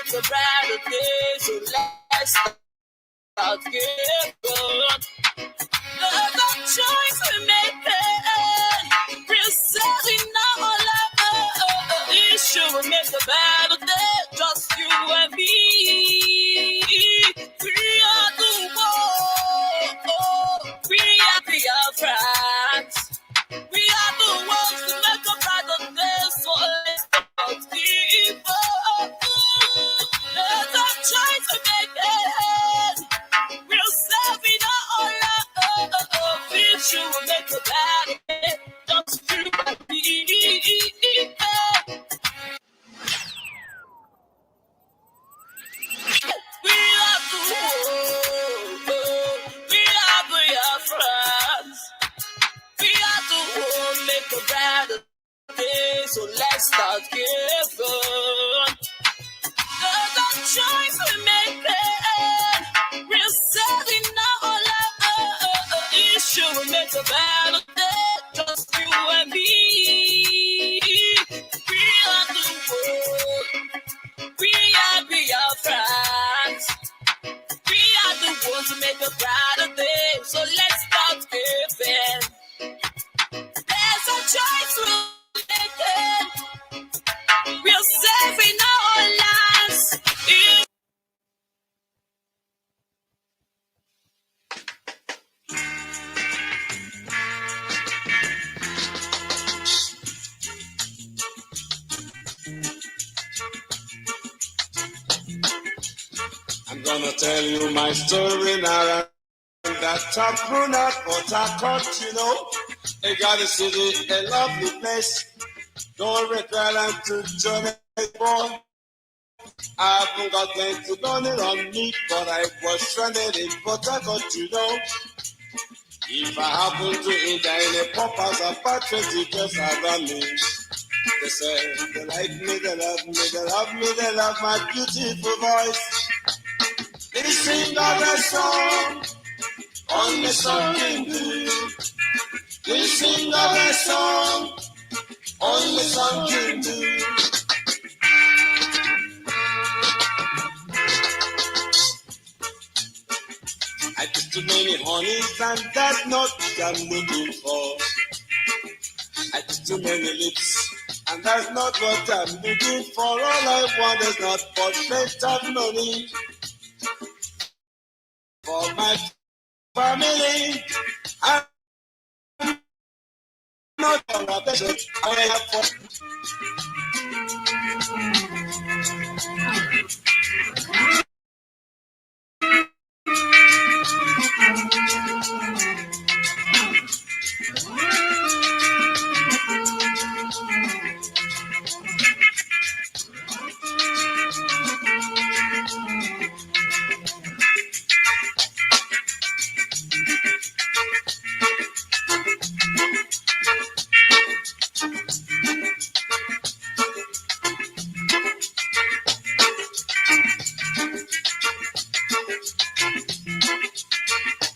make a brighter day, so let's start giving. The choice we make, we're setting our life. Issue will make a better day, just you and me. We are the world, we are Biafrans. We are the ones to make a brighter day, so let's not give up. The choice we make, we're serving our life. Future will make a better day, just you and me. We are the world, we are Biafrans. We are the world, make a brighter day, so let's start giving. The choice we make, we're setting our life. Issue will make a better day, just you and me. We are the world, we are Biafrans. We are the ones to make a brighter day, so let's start giving. There's a choice we're making. We're saving our lives. I'm gonna tell you my story now. That top run out Port Harcourt, you know. A garden city, a lovely place. Don't regret to join it, boy. I haven't got plenty money on me, but I was stranded in Port Harcourt, you know. If I happen to enter in a pop-house about 20 girls around me, they say they like me, they love me, they love me, they love my beautiful voice. They sing another song, only song can do. They sing another song, only song can do. I took too many honeys and that's not what I'm looking for. I took too many lips and that's not what I'm looking for. All I want is not but plenty of money for my family. I'm not for a pleasure. I have for.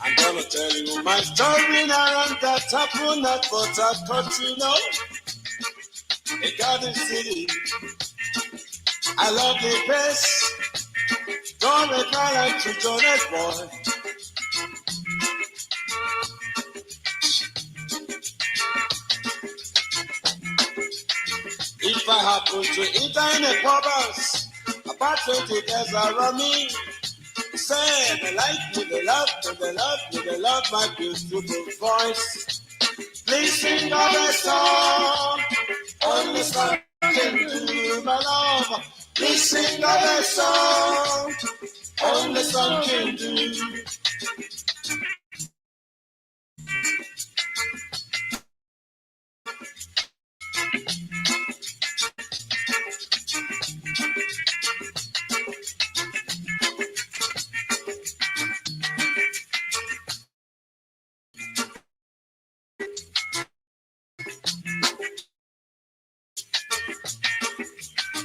I'm gonna tell you my story now and that happened at Port Harcourt, you know. A garden city, I love the place. Don't make my life to Jonas, boy. If I happen to enter in a pub house, about 20 girls around me, say they like me, they love me, they love me, they love my beautiful voice. Please sing another song, only song can do, my love. Please sing another song, only song can do.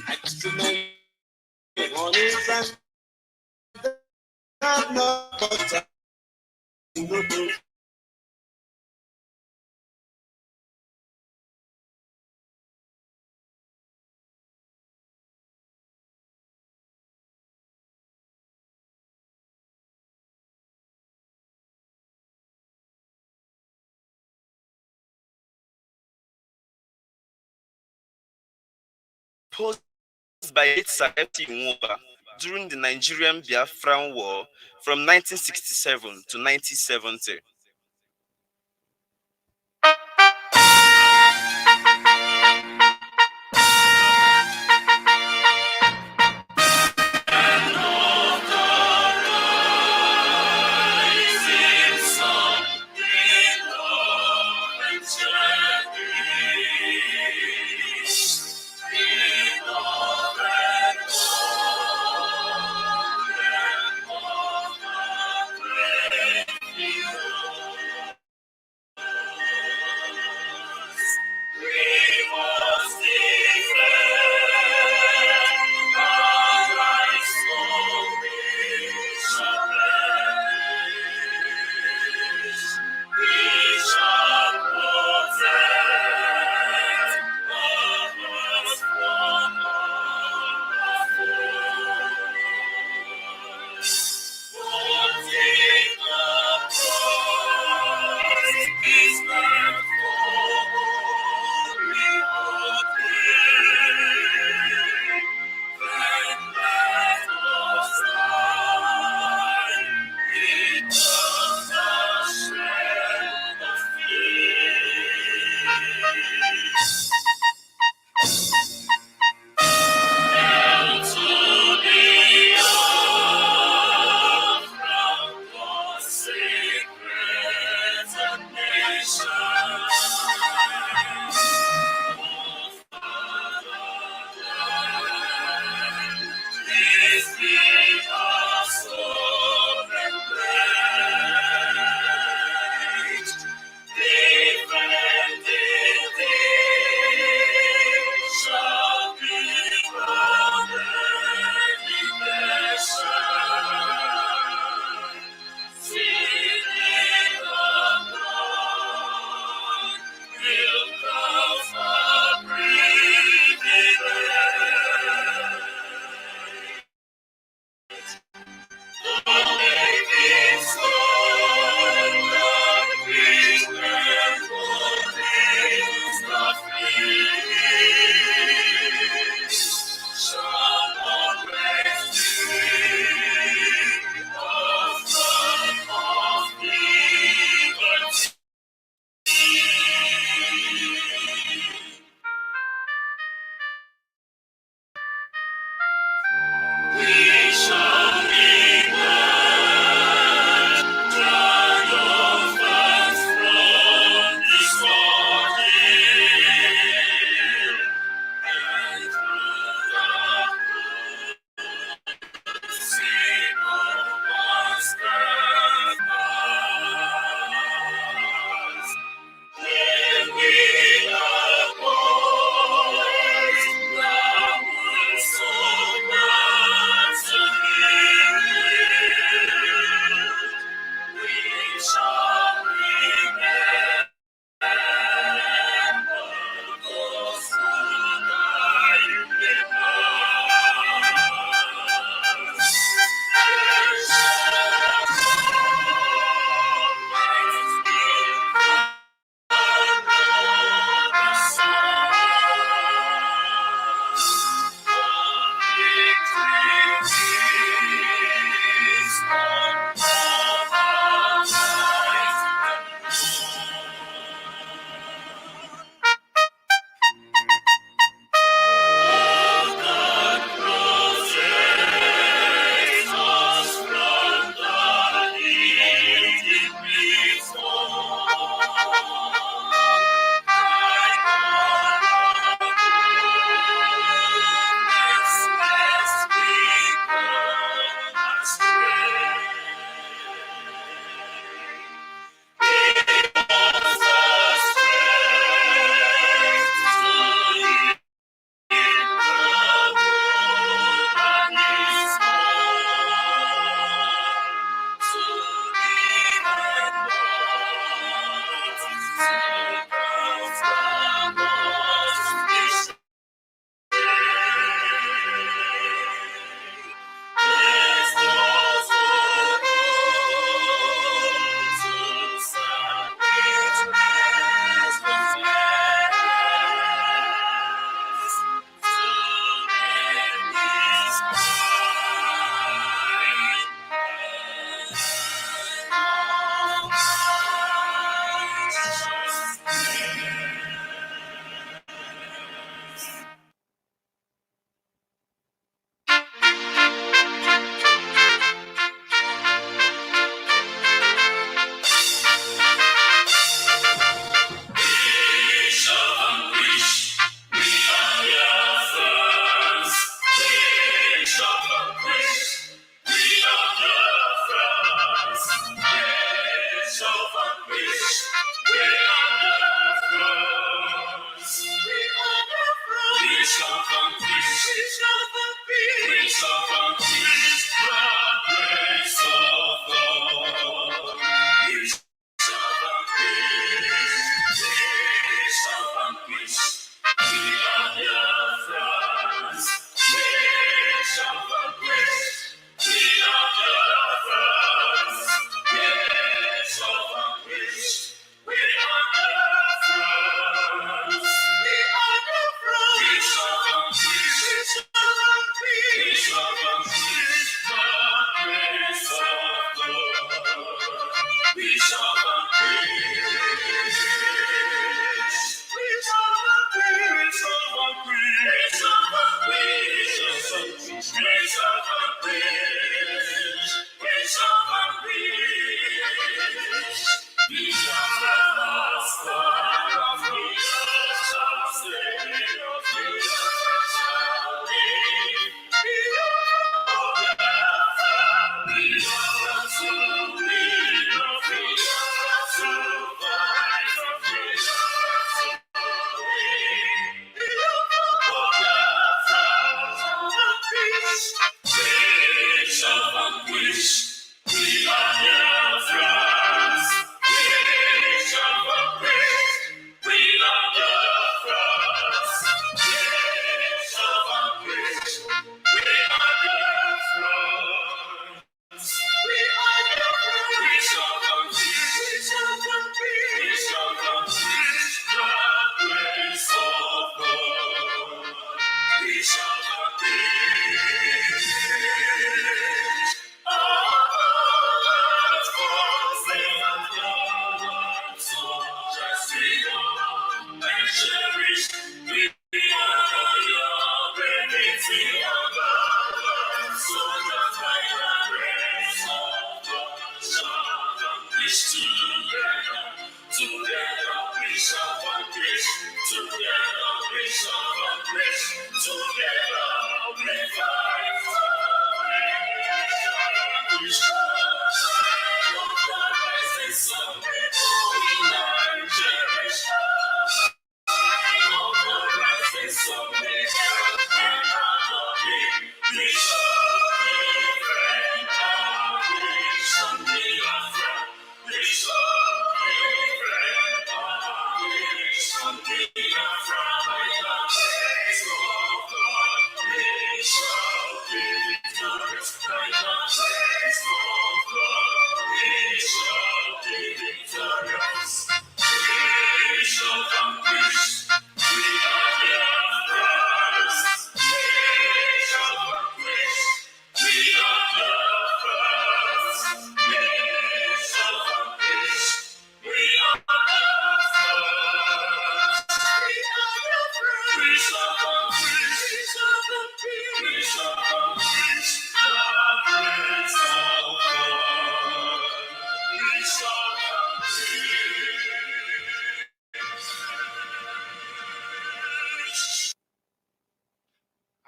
I just remember honeys and that no but I'm looking imposed by late Sir F.T. Onuoha during the Nigerian Biafran War from 1967 to 1970.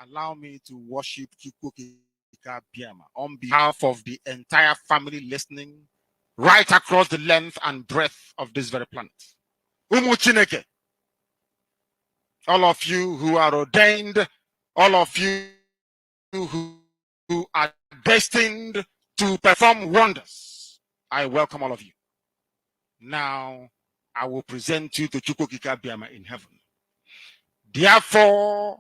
Allow me to worship Ikechukwu Biama on behalf of the entire family listening right across the length and breadth of this very planet. Umu Chineke, all of you who are ordained, all of you who are destined to perform wonders, I welcome all of you. Now, I will present you to Ikechukwu Biama in heaven. Therefore,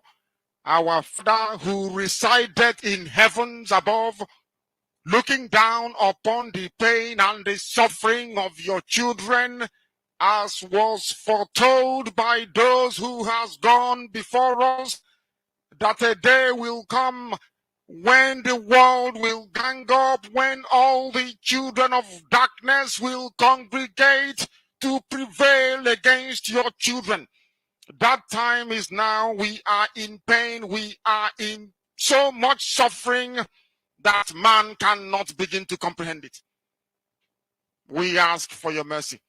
our Father who resided in heavens above, looking down upon the pain and the suffering of your children, as was foretold by those who has gone before us, that a day will come when the world will gang up, when all the children of darkness will congregate to prevail against your children. That time is now. We are in pain. We are in so much suffering that man cannot begin to comprehend it. We ask for your mercy.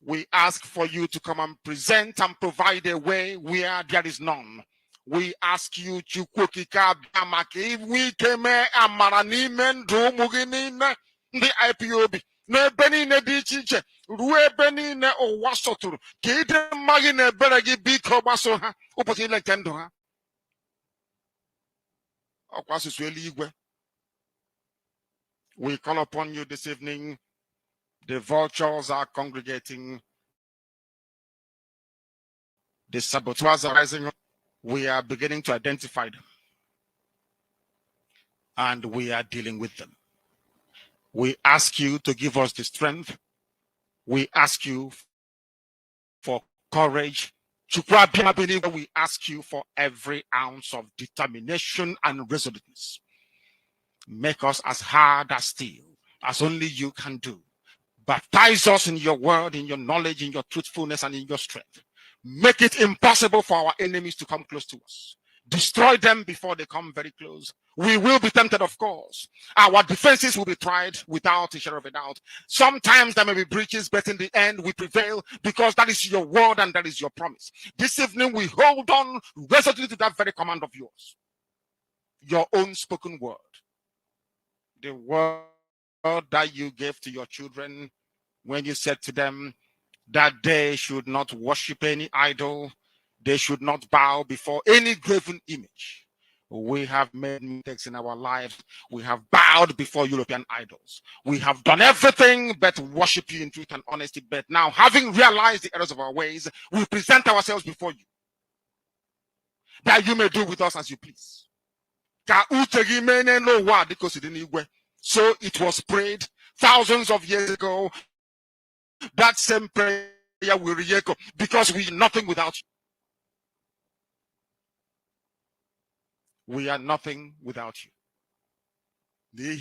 We ask for you to come and present and provide a way where there is none. We ask you, Chukwu Biama, if we came amara n'ime ndụ ụmụ gị niile ndị IPOB n'ebe niile dị iche iche ruo ebe niile ụwa sọtụrụ ka ịdị mma gị na ebere gị biko gbaso ha ụbọchị ile nke ndụ ha. Ọkwa asụsụ eluigwe. We call upon you this evening. The vultures are congregating. The saboteurs are rising up. We are beginning to identify them. And we are dealing with them. We ask you to give us the strength. We ask you for courage. We ask you for every ounce of determination and resoluteness. Make us as hard as steel, as only you can do. Baptize us in your word, in your knowledge, in your truthfulness, and in your strength. Make it impossible for our enemies to come close to us. Destroy them before they come very close. We will be tempted, of course. Our defenses will be tried without a shadow of a doubt. Sometimes there may be breaches, but in the end we prevail because that is your word and that is your promise. This evening we hold on resolutely to that very command of yours. Your own spoken word. The word that you gave to your children when you said to them that they should not worship any idol, they should not bow before any graven image. We have made mistakes in our lives. We have bowed before European idols. We have done everything but worship you in truth and honesty. But now, having realized the errors of our ways, we present ourselves before you, that you may do with us as you please. So it was prayed thousands of years ago. That same prayer will re-echo because we are nothing without you. We are nothing without you. We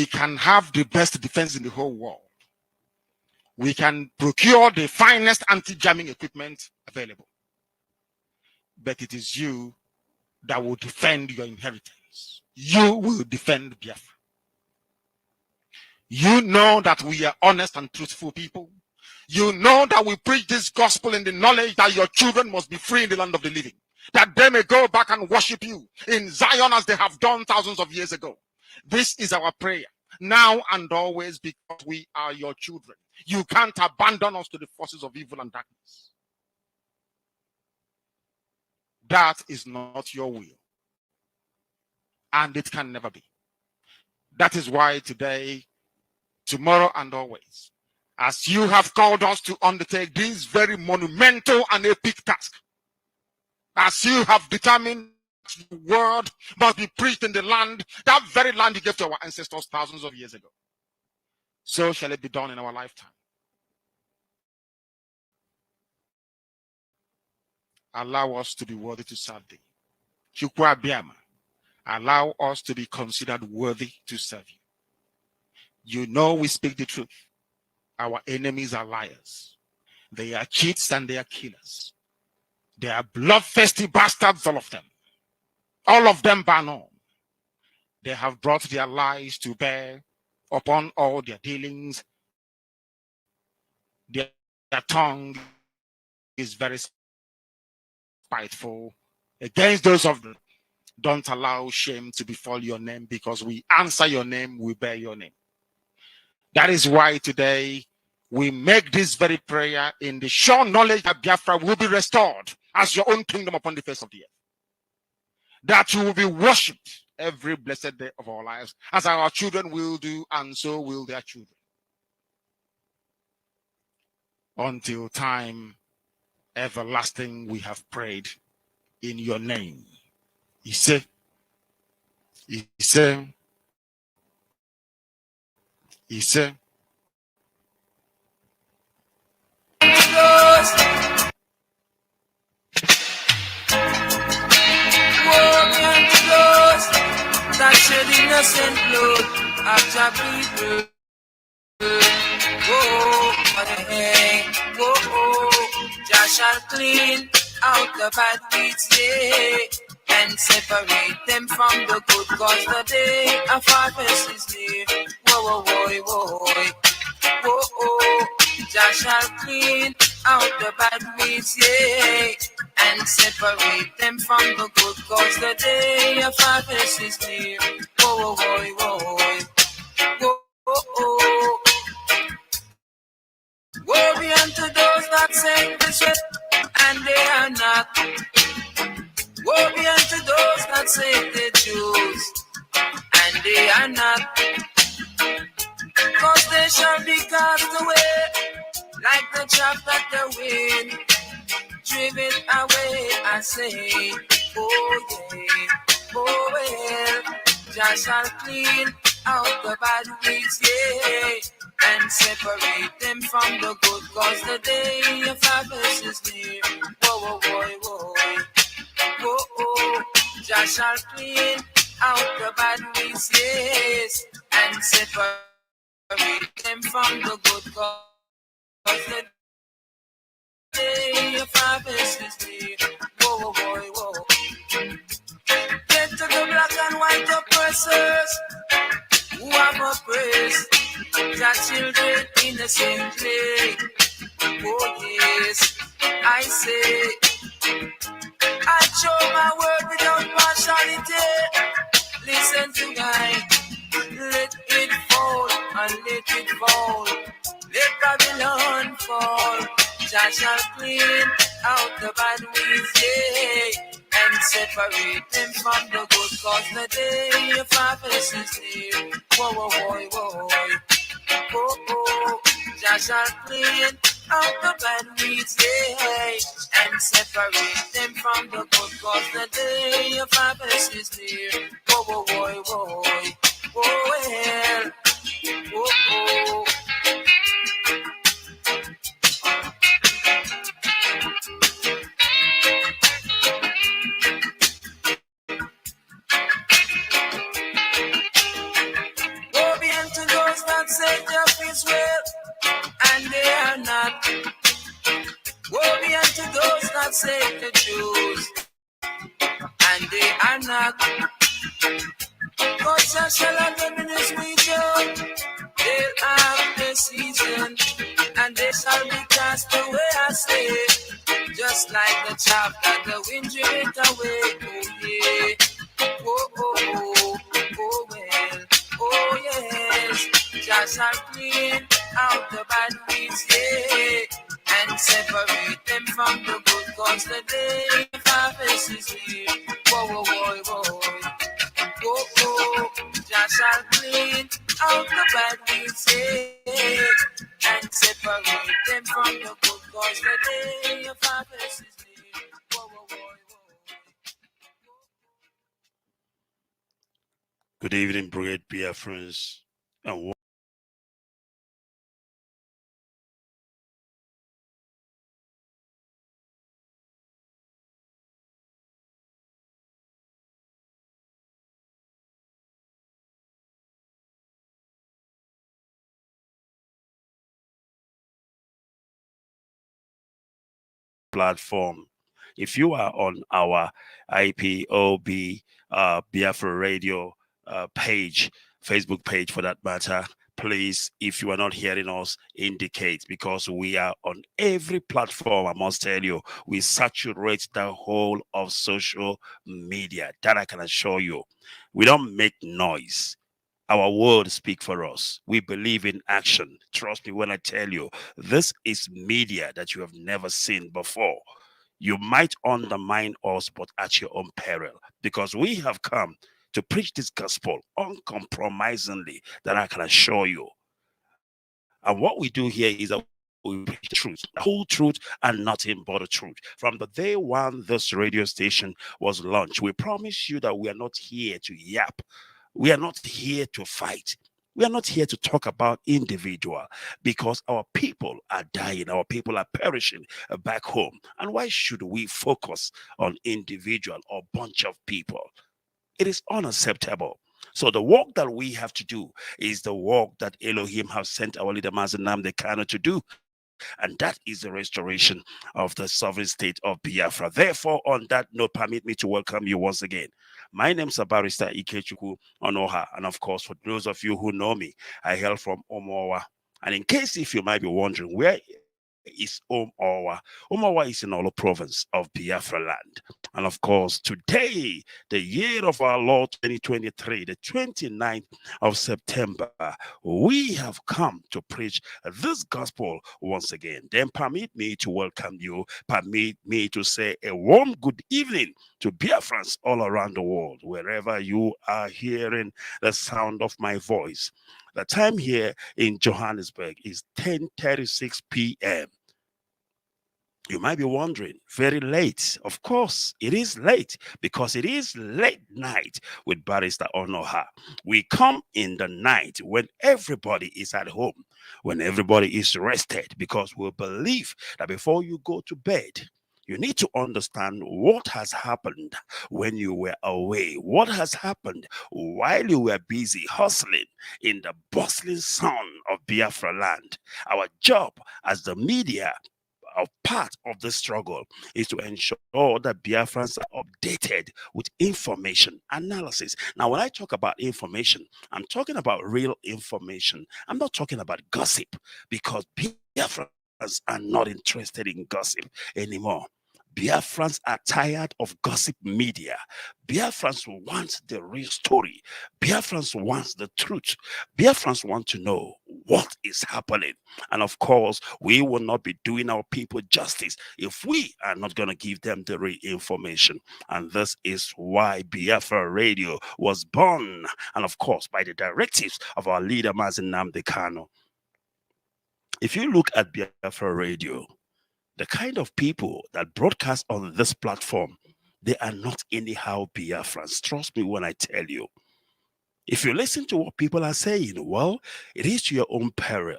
can have the best defense in the whole world. We can procure the finest anti-jamming equipment available. But it is you that will defend your inheritance. You will defend Biafra. You know that we are honest and truthful people. You know that we preach this gospel in the knowledge that your children must be free in the land of the living, that they may go back and worship you in Zion as they have done thousands of years ago. This is our prayer now and always because we are your children. You can't abandon us to the forces of evil and darkness. That is not your will, and it can never be. That is why today, tomorrow, and always, as you have called us to undertake this very monumental and epic task, as you have determined the word must be preached in the land, that very land you gave to our ancestors thousands of years ago, so shall it be done in our lifetime. Allow us to be worthy to serve thee. Chukwu Abiama, allow us to be considered worthy to serve you. You know we speak the truth. Our enemies are liars. They are cheats and they are killers. They are bloodthirsty bastards, all of them. All of them bar none. They have brought their lies to bear upon all their dealings. Their tongue is very spiteful against those of them. Don't allow shame to befall your name, because we answer your name, we bear your name. That is why today we make this very prayer in the sure knowledge that Biafra will be restored as your own kingdom upon the face of the earth. That you will be worshipped every blessed day of our lives, as our children will do, and so will their children. Until time everlasting, we have prayed in your name. He said, that shed innocent blood after people. Jah shall clean out the bad deeds, yeah, and separate them from the good, cause the day of harvest is near. Jah shall clean out the bad weeds, yeah, and separate them from the good, cause the day of harvest is near. Woe be unto those that say this way, and they are not. Woe be unto those that say they're Jews, and they are not. Cause they shall be cast away like the chaff that the wind driven away. I say, oh yeah, oh well. Jah shall clean out the bad weeds, yeah, and separate them from the good, cause the day of harvest is near. Jah shall clean out the bad weeds, yes, and separate them from the good, cause the day of harvest is near. Whoa, whoa, whoa. Get to the black and white oppressors who have oppressed their children innocently. Oh yes, I say, I show my word without partiality. Listen tonight, let it fall and let it fall. Let Babylon fall. Jah shall clean out the bad weeds, yeah, and separate them from the good, cause the day of harvest is near. Whoa, whoa, whoa, whoa, whoa, whoa. Jah shall clean out the bad weeds, yeah, and separate them from the good, cause the day of harvest is near. Whoa, whoa, whoa, whoa, whoa, well, whoa, whoa. To those that say death is well, and they are not. Woe be unto those that say the Jews, and they are not. God shall have them in his region. They'll have their season, and they shall be cast away, I say, just like the chaff that the wind driven away. Oh yeah, oh oh oh well, oh yes. Jah shall clean out the bad weeds, yeah, and separate them from the good, cause the day of harvest is here. Whoa, whoa, whoa, whoa, whoa, whoa. Jah shall clean out the bad weeds, yeah, and separate them from the good, cause the day of harvest is here. Whoa, whoa, whoa, whoa. Good evening, Brigade Biafrans, and platform. If you are on our IPOB Biafra Radio page, Facebook page for that matter, please, if you are not hearing us, indicate, because we are on every platform. I must tell you, we saturate the whole of social media. That I can assure you. We don't make noise. Our words speak for us. We believe in action. Trust me when I tell you, this is media that you have never seen before. You might undermine us, but at your own peril, because we have come to preach this gospel uncompromisingly, that I can assure you. And what we do here is that we preach the truth, the whole truth, and nothing but the truth. From the day one this radio station was launched, we promise you that we are not here to yap. We are not here to fight. We are not here to talk about individual, because our people are dying, our people are perishing back home. And why should we focus on individual or bunch of people? It is unacceptable. So the work that we have to do is the work that Elohim has sent our leader Mazen Nnamdi Kanu to do, and that is the restoration of the sovereign state of Biafra. Therefore, on that note, permit me to welcome you once again. My name is Barrister Ikechukwu Onuoha, and of course, for those of you who know me, I hail from Omowa. And in case if you might be wondering, where is Omowa? Omowa is in Olo province of Biafra land. And of course, today, the year of our Lord 2023, the 29th of September, we have come to preach this gospel once again. Then permit me to welcome you. Permit me to say a warm good evening to Biafrans all around the world, wherever you are hearing the sound of my voice. The time here in Johannesburg is 10:36 p.m. You might be wondering, very late. Of course, it is late, because it is late night with Barrister Onuoha. We come in the night when everybody is at home, when everybody is rested, because we believe that before you go to bed, you need to understand what has happened when you were away, what has happened while you were busy hustling in the bustling sun of Biafra land. Our job as the media a part of the struggle is to ensure that Biafrans are updated with information, analysis. Now, when I talk about information, I'm talking about real information. I'm not talking about gossip, because Biafrans are not interested in gossip anymore. Biafrans are tired of gossip media. Biafrans want the real story. Biafrans want the truth. Biafrans want to know what is happening. And of course, we will not be doing our people justice if we are not going to give them the real information. And this is why Biafra Radio was born. And of course, by the directives of our leader, Mazi Nnamdi Kanu. If you look at Biafra Radio, the kind of people that broadcast on this platform, they are not anyhow Biafrans. Trust me when I tell you. If you listen to what people are saying, well, it is to your own peril.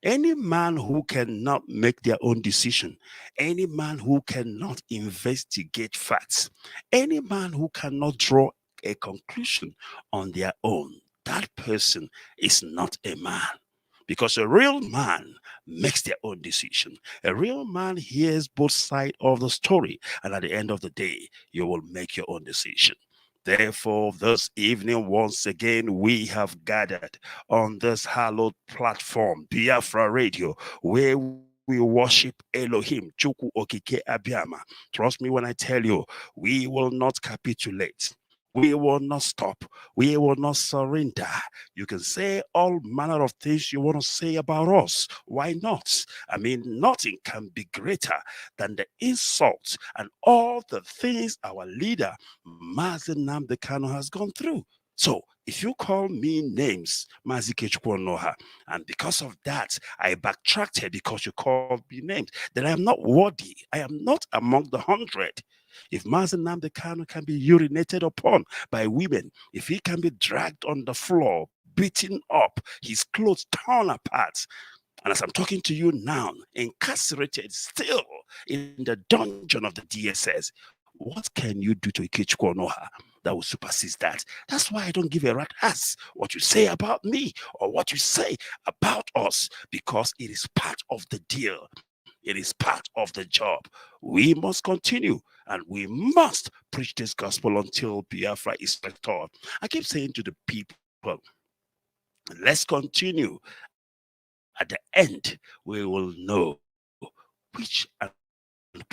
Any man who cannot make their own decision, any man who cannot investigate facts, any man who cannot draw a conclusion on their own, that person is not a man. Because a real man makes their own decision. A real man hears both sides of the story, and at the end of the day, you will make your own decision. Therefore, this evening, once again, we have gathered on this hallowed platform, Biafra Radio, where we worship Elohim, Chukwu Okike Abiyama. Trust me when I tell you, we will not capitulate. We will not stop. We will not surrender. You can say all manner of things you want to say about us. Why not? I mean, nothing can be greater than the insults and all the things our leader, Mazi Nnamdi Kanu, has gone through. So, if you call me names, Ikechukwu Onuoha, and because of that, I backtracked because you called me names, then I am not worthy. I am not among the 100. If Mazi Nnamdi Kanu can be urinated upon by women, if he can be dragged on the floor, beaten up, his clothes torn apart, and as I'm talking to you now, incarcerated still in the dungeon of the DSS, what can you do to Ikechukwu Onuoha that will supersede that? That's why I don't give a rat ass what you say about me or what you say about us, because it is part of the deal. It is part of the job. We must continue and we must preach this gospel until Biafra is restored. I keep saying to the people, let's continue. At the end, we will know which and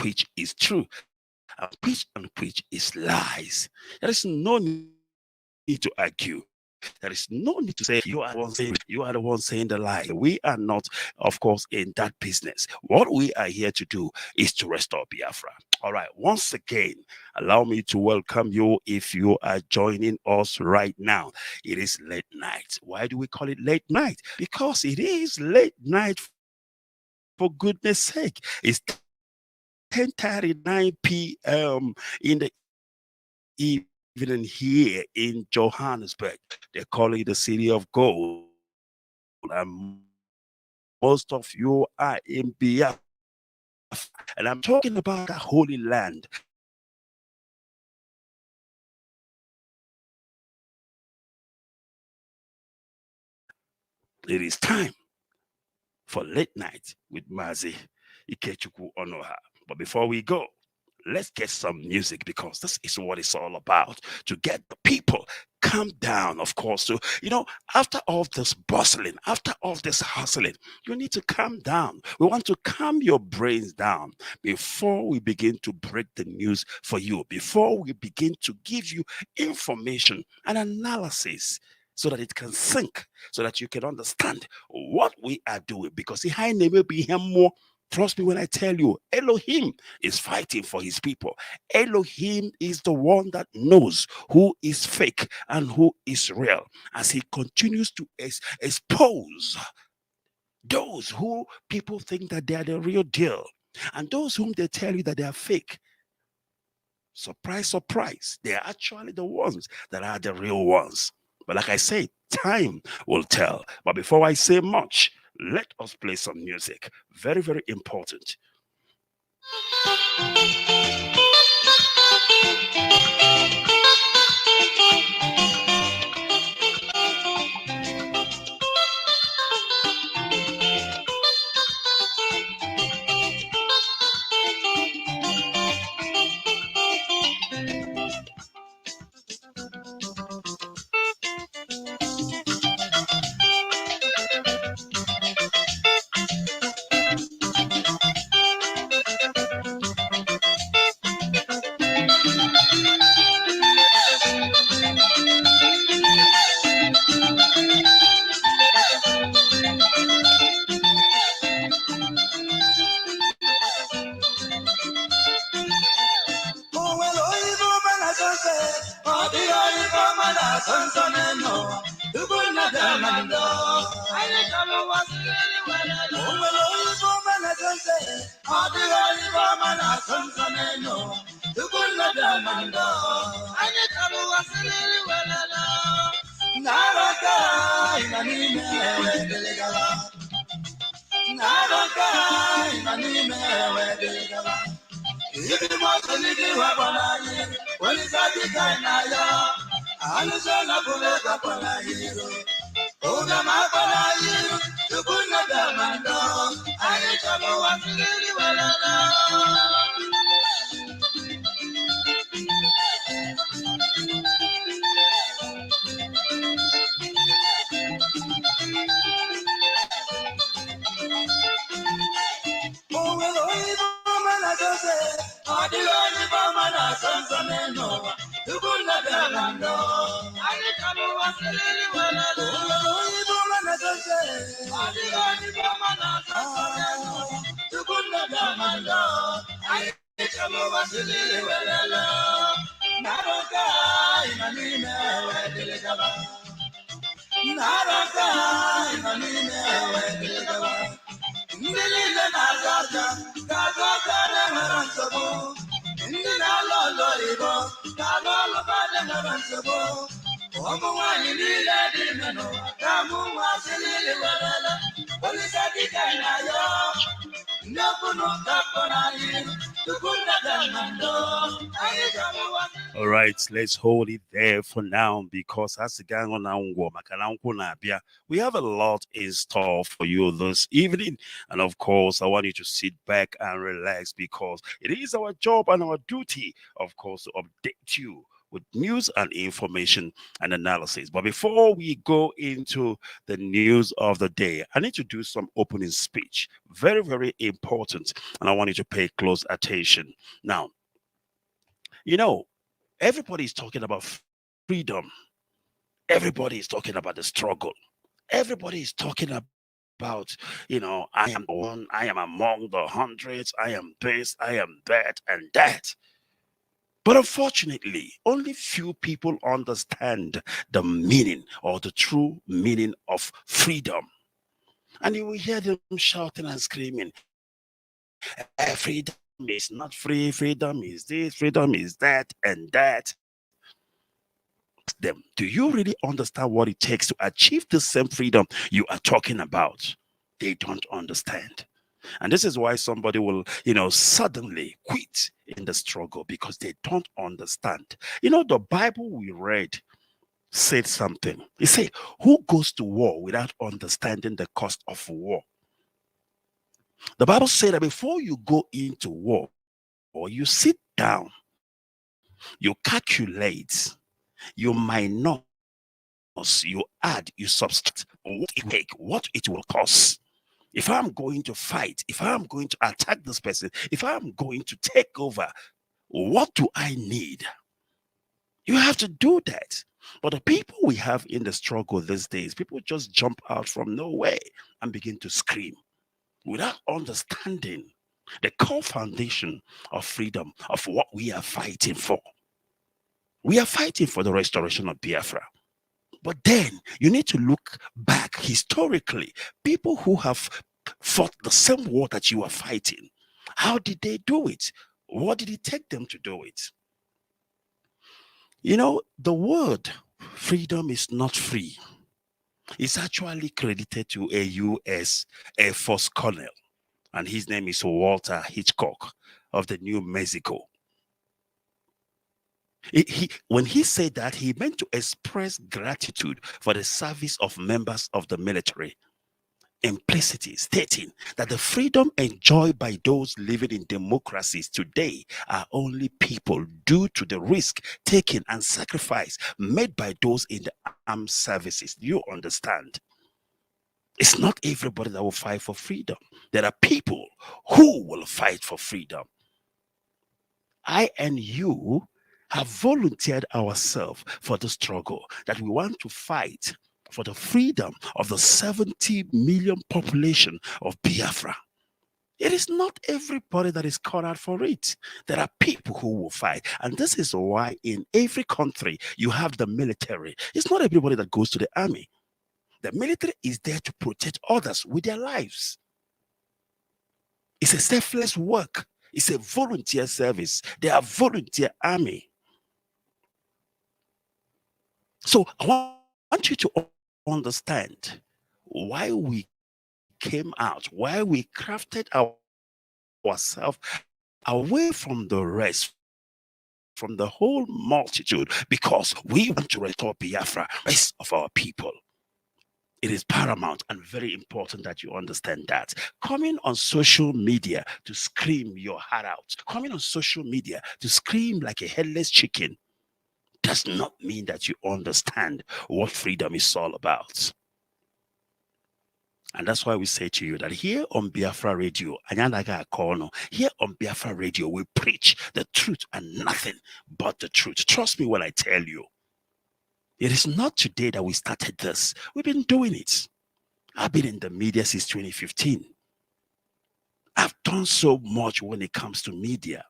which is true and which is lies. There is no need to argue. There is no need to say you are the one saying the lie. We are not, of course, in that business. What we are here to do is to restore Biafra. All right. Once again, allow me to welcome you if you are joining us right now. It is late night. Why do we call it late night? Because it is late night, for goodness sake. It's 10:39 p.m. in the evening here in Johannesburg. They call it the city of gold. And most of you are in Biafra. And I'm talking about the Holy Land. It is time for late night with Mazi Ikechukwu Onuoha. But before we go, let's get some music, because this is what it's all about, to get the people calm down, of course. So, after all this bustling, after all this hustling, you need to calm down. We want to calm your brains down before we begin to break the news for you, before we begin to give you information and analysis, so that it can sink, so that you can understand what we are doing. Because the high name will be here more. Trust me when I tell you, Elohim is fighting for his people. Elohim is the one that knows who is fake and who is real, as he continues to expose those who people think that they are the real deal, and those whom they tell you that they are fake. Surprise, surprise, they are actually the ones that are the real ones. But like I say, time will tell. But before I say much, let us play some music. Very, very important. All right, let's hold it there for now because we have a lot in store for you this evening. And of course, I want you to sit back and relax because it is our job and our duty, of course, to update you with news and information and analysis. But before we go into the news of the day, I need to do some opening speech. Very, very important. And I want you to pay close attention. Now, you know, everybody is talking about freedom. Everybody is talking about the struggle. Everybody is talking about, I am one, I am among the hundreds, I am this, I am that, and that. But unfortunately, only few people understand the meaning or the true meaning of freedom. And you will hear them shouting and screaming, freedom is not free, freedom is this, freedom is that, and that. Them, do you really understand what it takes to achieve the same freedom you are talking about? They don't understand. And this is why somebody will, suddenly quit in the struggle because they don't understand. The Bible we read said something. It said, who goes to war without understanding the cost of war? The Bible said that before you go into war, or you sit down, you calculate, you minus, you add, you subtract what it will cost. If I'm going to fight, if I'm going to attack this person, if I'm going to take over, what do I need? You have to do that. But the people we have in the struggle these days, people just jump out from nowhere and begin to scream without understanding the core foundation of freedom, of what we are fighting for. We are fighting for the restoration of Biafra. But then you need to look back historically. People who have fought the same war that you are fighting, how did they do it? What did it take them to do it? The word freedom is not free. It's actually credited to a U.S. Air Force colonel, and his name is Walter Hitchcock of the New Mexico. When he said that, he meant to express gratitude for the service of members of the military, implicitly stating that the freedom enjoyed by those living in democracies today are only people due to the risk taken and sacrifice made by those in the armed services. Do you understand? It's not everybody that will fight for freedom. There are people who will fight for freedom. I and you have volunteered ourselves for the struggle, that we want to fight for the freedom of the 70 million population of Biafra. It is not everybody that is called out for it. There are people who will fight. And this is why in every country you have the military. It's not everybody that goes to the army. The military is there to protect others with their lives. It's a selfless work. It's a volunteer service. They are volunteer army. So I want you to understand why we came out, why we crafted ourselves away from the rest, from the whole multitude, because we want to restore Biafra, rest of our people. It is paramount and very important that you understand that. Coming on social media to scream your heart out, coming on social media to scream like a headless chicken, does not mean that you understand what freedom is all about. And that's why we say to you that here on Biafra Radio, here on Biafra Radio, we preach the truth and nothing but the truth. Trust me when I tell you. It is not today that we started this. We've been doing it. I've been in the media since 2015. I've done so much when it comes to media.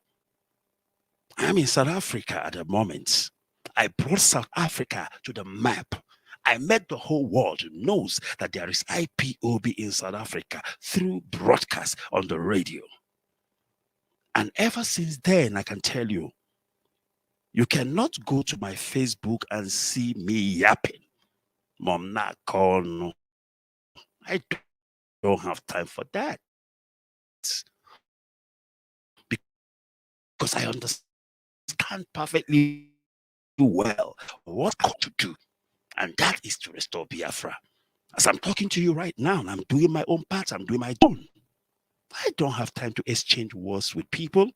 I'm in South Africa at the moment. I brought South Africa to the map. I made the whole world knows that there is IPOB in South Africa through broadcast on the radio. And ever since then, I can tell you, you cannot go to my Facebook and see me yapping. Mom, not call. I don't have time for that. Because I understand perfectly well what I have to do. And that is to restore Biafra. As I'm talking to you right now, and I'm doing my own part, I'm doing my own. I don't have time to exchange words with people.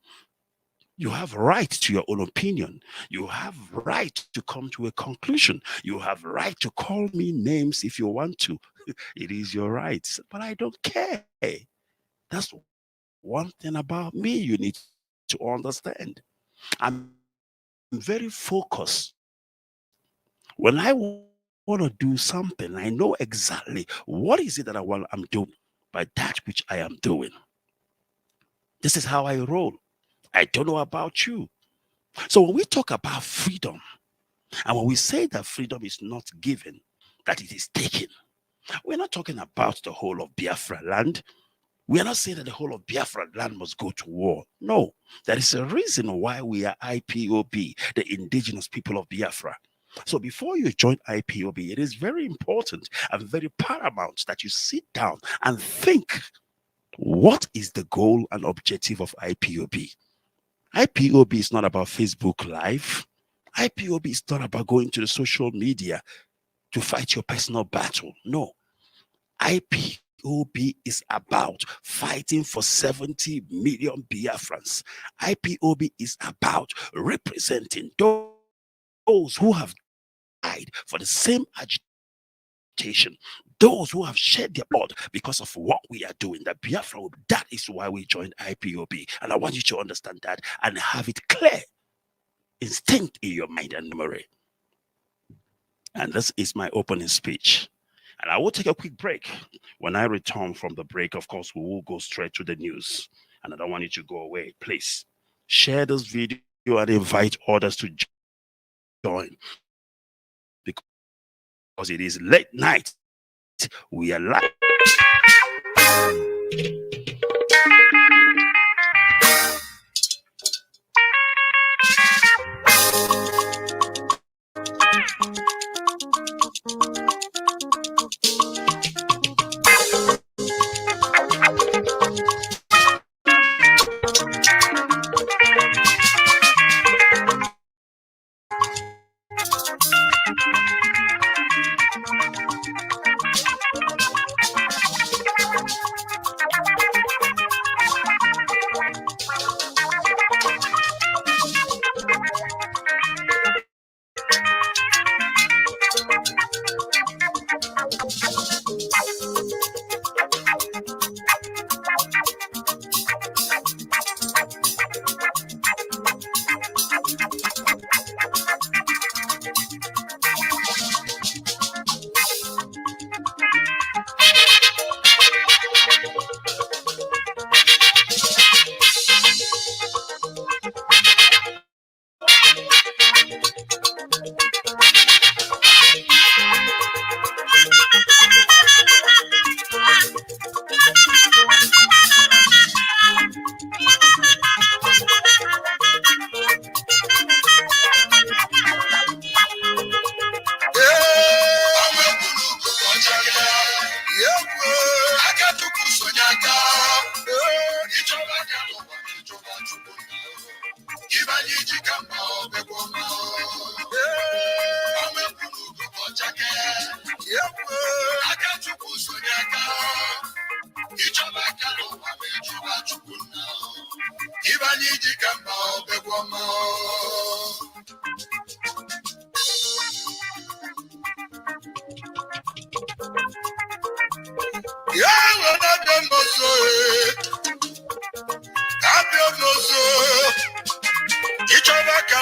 You have right to your own opinion. You have right to come to a conclusion. You have right to call me names if you want to. It is your right. But I don't care. That's one thing about me you need to understand. I'm very focused. When I want to do something, I know exactly what is it that I'm doing by that which I am doing. This is how I roll. I don't know about you. So when we talk about freedom, and when we say that freedom is not given, that it is taken, we're not talking about the whole of Biafra land. We are not saying that the whole of Biafra land must go to war. No, there is a reason why we are IPOB, the Indigenous people of Biafra. So before you join IPOB, it is very important and very paramount that you sit down and think, what is the goal and objective of IPOB? IPOB is not about Facebook Live. IPOB is not about going to the social media to fight your personal battle. No. IPOB is about fighting for 70 million Biafrans. IPOB is about representing those who have died for the same agitation, those who have shed their blood because of what we are doing, the Biafra. That is why we joined IPOB. And I want you to understand that and have it clear, instinct in your mind and memory. And this is my opening speech. And I will take a quick break. When I return from the break, of course, we will go straight to the news. And I don't want you to go away. Please share this video and invite others to join. Because it is late night. We are live.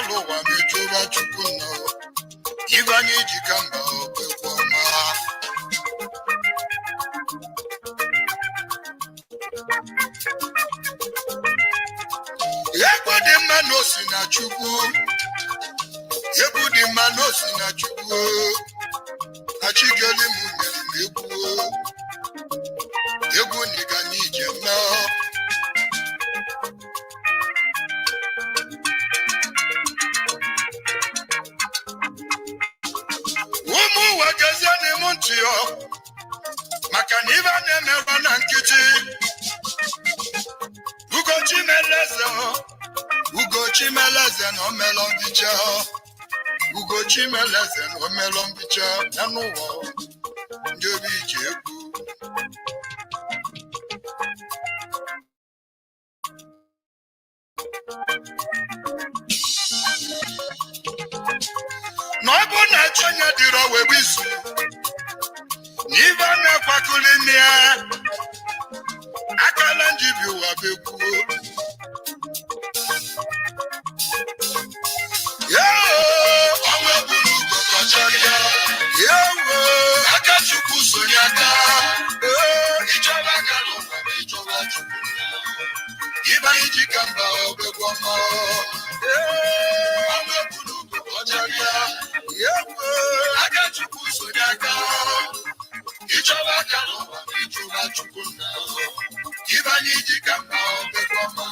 kalo wa mejoba chukuno. Ibanye jikamba okwekoma. Yebo de manosi na chukwu. Yebo de manosi na chukwu. Achigeli mu megwu. Yebo ni ganije na. Umu wakazani muntio. Makaniva nemewa na nkiti. Ugochi meleze no melon bicha. Ugochi meleze no melon bicha. Nanuwa njobi jebu. Nobu na chanya diro webisu. Niva na kwakulinia. Akala njibi wabeku. Ikechukwu sonyaka ijoba kalo ijoba chukwu iba ijikamba obegwama amebulu kokocharia Ikechukwu sonyaka ijoba kalo ijoba chukwu iba ijikamba obegwama.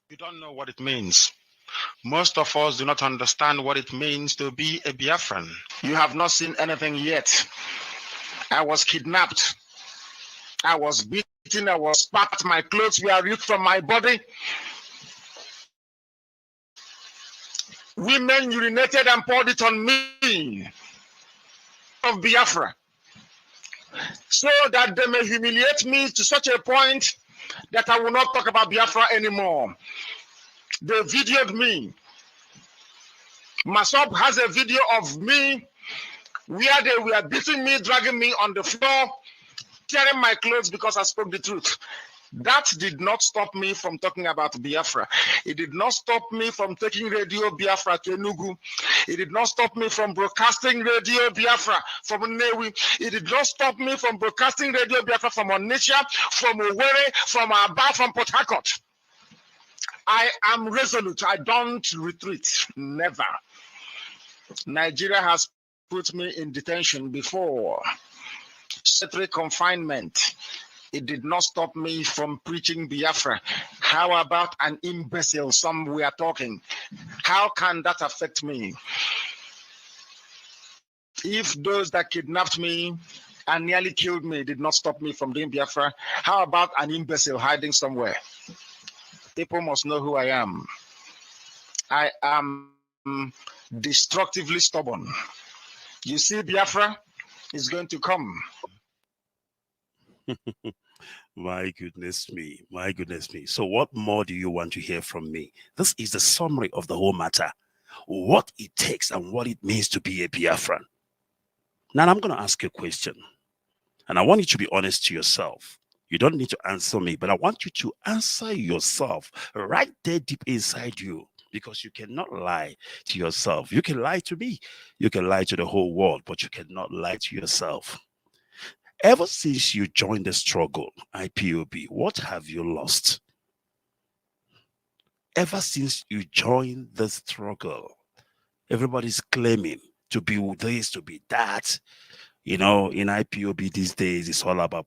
You don't know what it means. Most of us do not understand what it means to be a Biafran. You have not seen anything yet. I was kidnapped. I was beaten. I was spat. My clothes were ripped from my body. Women urinated and poured it on me of Biafra, so that they may humiliate me to such a point that I will not talk about Biafra anymore. They videoed me. Masop has a video of me where they were beating me, dragging me on the floor, tearing my clothes because I spoke the truth. That did not stop me from talking about Biafra. It did not stop me from taking Radio Biafra to Enugu. It did not stop me from broadcasting Radio Biafra from Nnewi. It did not stop me from broadcasting Radio Biafra from Onitsha, from Owerri, from Aba, from Port Harcourt. I am resolute. I don't retreat. Never. Nigeria has put me in detention before. Statutory confinement. It did not stop me from preaching Biafra. How about an imbecile? Some we are talking. How can that affect me? If those that kidnapped me and nearly killed me did not stop me from doing Biafra, how about an imbecile hiding somewhere? People must know who I am. I am destructively stubborn. You see, Biafra is going to come. My goodness me. My goodness me. So what more do you want to hear from me? This is the summary of the whole matter. What it takes and what it means to be a Biafran. Now I'm going to ask you a question. And I want you to be honest to yourself. You don't need to answer me, but I want you to answer yourself right there deep inside you, because you cannot lie to yourself. You can lie to me. You can lie to the whole world, but you cannot lie to yourself. Ever since you joined the struggle, IPOB, what have you lost? Ever since you joined the struggle, everybody's claiming to be this, to be that. You know, in IPOB these days, it's all about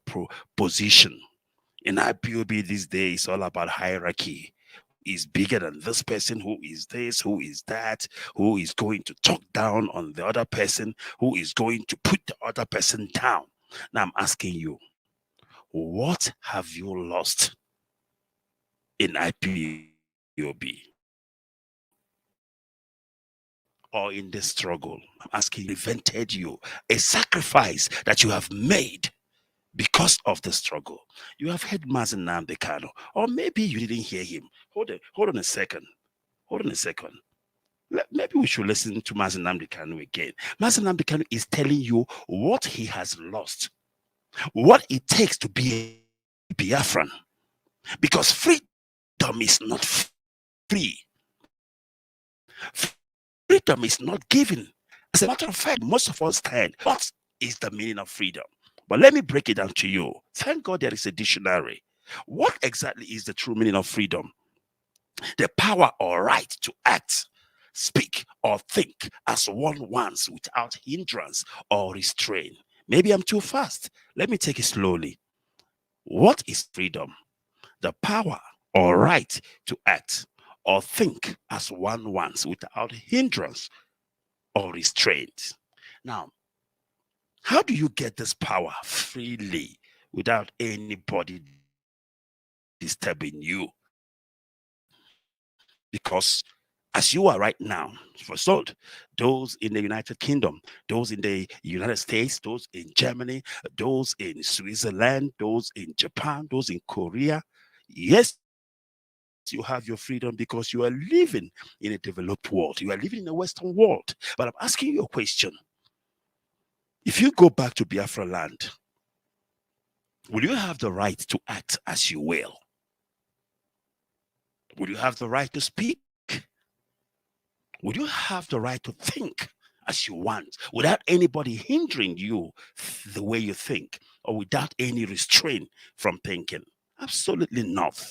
position. In IPOB these days, it's all about hierarchy. Who is bigger than this person? Who is this? Who is that? Who is going to talk down on the other person? Who is going to put the other person down? Now I'm asking you, what have you lost in IPOB? Or in this struggle? I'm asking, prevented you a sacrifice that you have made because of the struggle. You have heard Mazi Nnamdi Kanu, or maybe you didn't hear him. Hold on a second. Hold on a second. Maybe we should listen to Mazi Nnamdi Kanu again. Mazi Nnamdi Kanu is telling you what he has lost, what it takes to be a Biafran, because freedom is not free. Freedom is not given. As a matter of fact, most of us stand. What is the meaning of freedom? But let me break it down to you. Thank God there is a dictionary. What exactly is the true meaning of freedom? The power or right to act, speak, or think as one wants without hindrance or restraint. Maybe I'm too fast. Let me take it slowly. What is freedom? The power or right to act or think as one wants without hindrance or restraint. Now, how do you get this power freely without anybody disturbing you? Because as you are right now, for sold, those in the United Kingdom, those in the United States, those in Germany, those in Switzerland, those in Japan, those in Korea, yes, you have your freedom because you are living in a developed world. You are living in a Western world. But I'm asking you a question. If you go back to Biafra land, will you have the right to act as you will? Will you have the right to speak? Will you have the right to think as you want without anybody hindering you the way you think, or without any restraint from thinking? Absolutely not.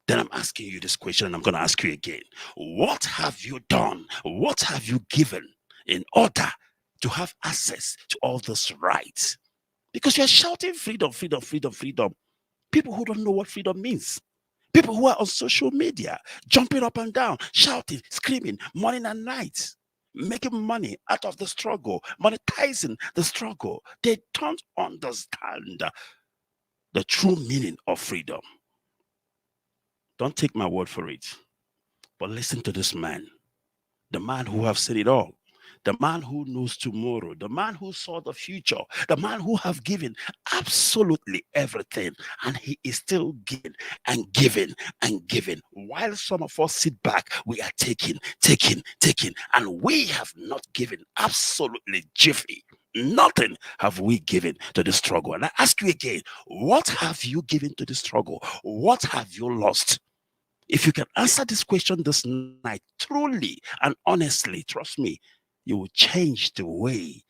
Then I'm asking you this question, and I'm going to ask you again. What have you done? What have you given in order to have access to all those rights? Because you're shouting freedom, freedom, freedom, freedom. People who don't know what freedom means. People who are on social media, jumping up and down, shouting, screaming, morning and night, making money out of the struggle, monetizing the struggle. They don't understand the true meaning of freedom. Don't take my word for it, but listen to this man, the man who have said it all, the man who knows tomorrow, the man who saw the future, the man who have given absolutely everything, and he is still giving and giving and giving. While some of us sit back, we are taking, and we have not given absolutely jiffy. Nothing have we given to the struggle. And I ask you again, what have you given to the struggle? What have you lost? If you can answer this question this night, truly and honestly, trust me, you will change the way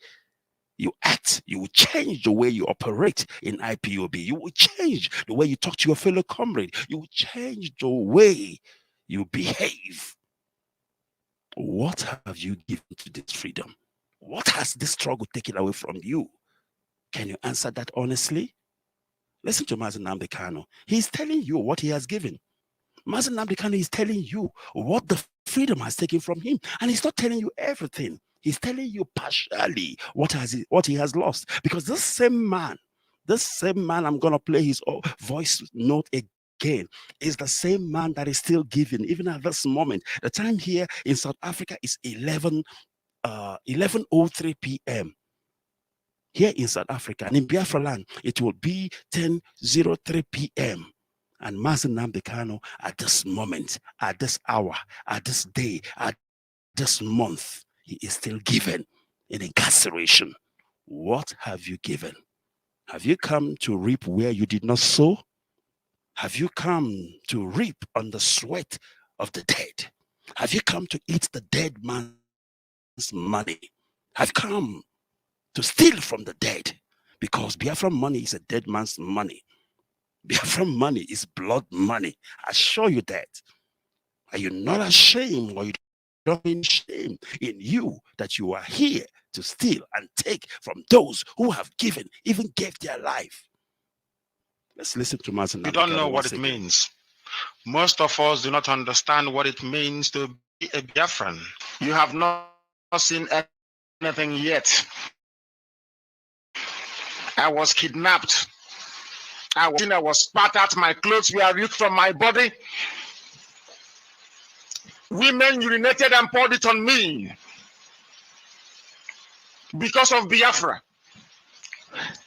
you act. You will change the way you operate in IPOB. You will change the way you talk to your fellow comrade. You will change the way you behave. What have you given to this freedom? What has this struggle taken away from you? Can you answer that honestly? Listen to Mazi Nnamdi Kanu. He's telling you what he has given. Mazi Nnamdi Kanu is telling you what the freedom has taken from him, and he's not telling you everything. He's telling you partially what he has lost. Because this same man, I'm gonna play his voice note again again is the same man that is still giving, even at this moment. The time here in South Africa is 11:03 p.m. here in South Africa, and in Biafra land, it will be 10:03 p.m. And Mazi Nnamdi Kanu, at this moment, at this hour, at this day, at this month, he is still given in incarceration. What have you given? Have you come to reap where you did not sow? Have you come to reap on the sweat of the dead? Have you come to eat the dead man's money? Have you come to steal from the dead? Because Biafra money is a dead man's money. Biafra money is blood money. I assure you that. Are you not ashamed, or you don't mean shame in you that you are here to steal and take from those who have given, even gave their life? Let's listen to Mazi Nnamdi Kanu. You don't know what it means. Most of us do not understand what it means to be a Biafran. You have not seen anything yet. I was kidnapped. I was spat at. My clothes were ripped from my body. Women urinated and poured it on me because of Biafra,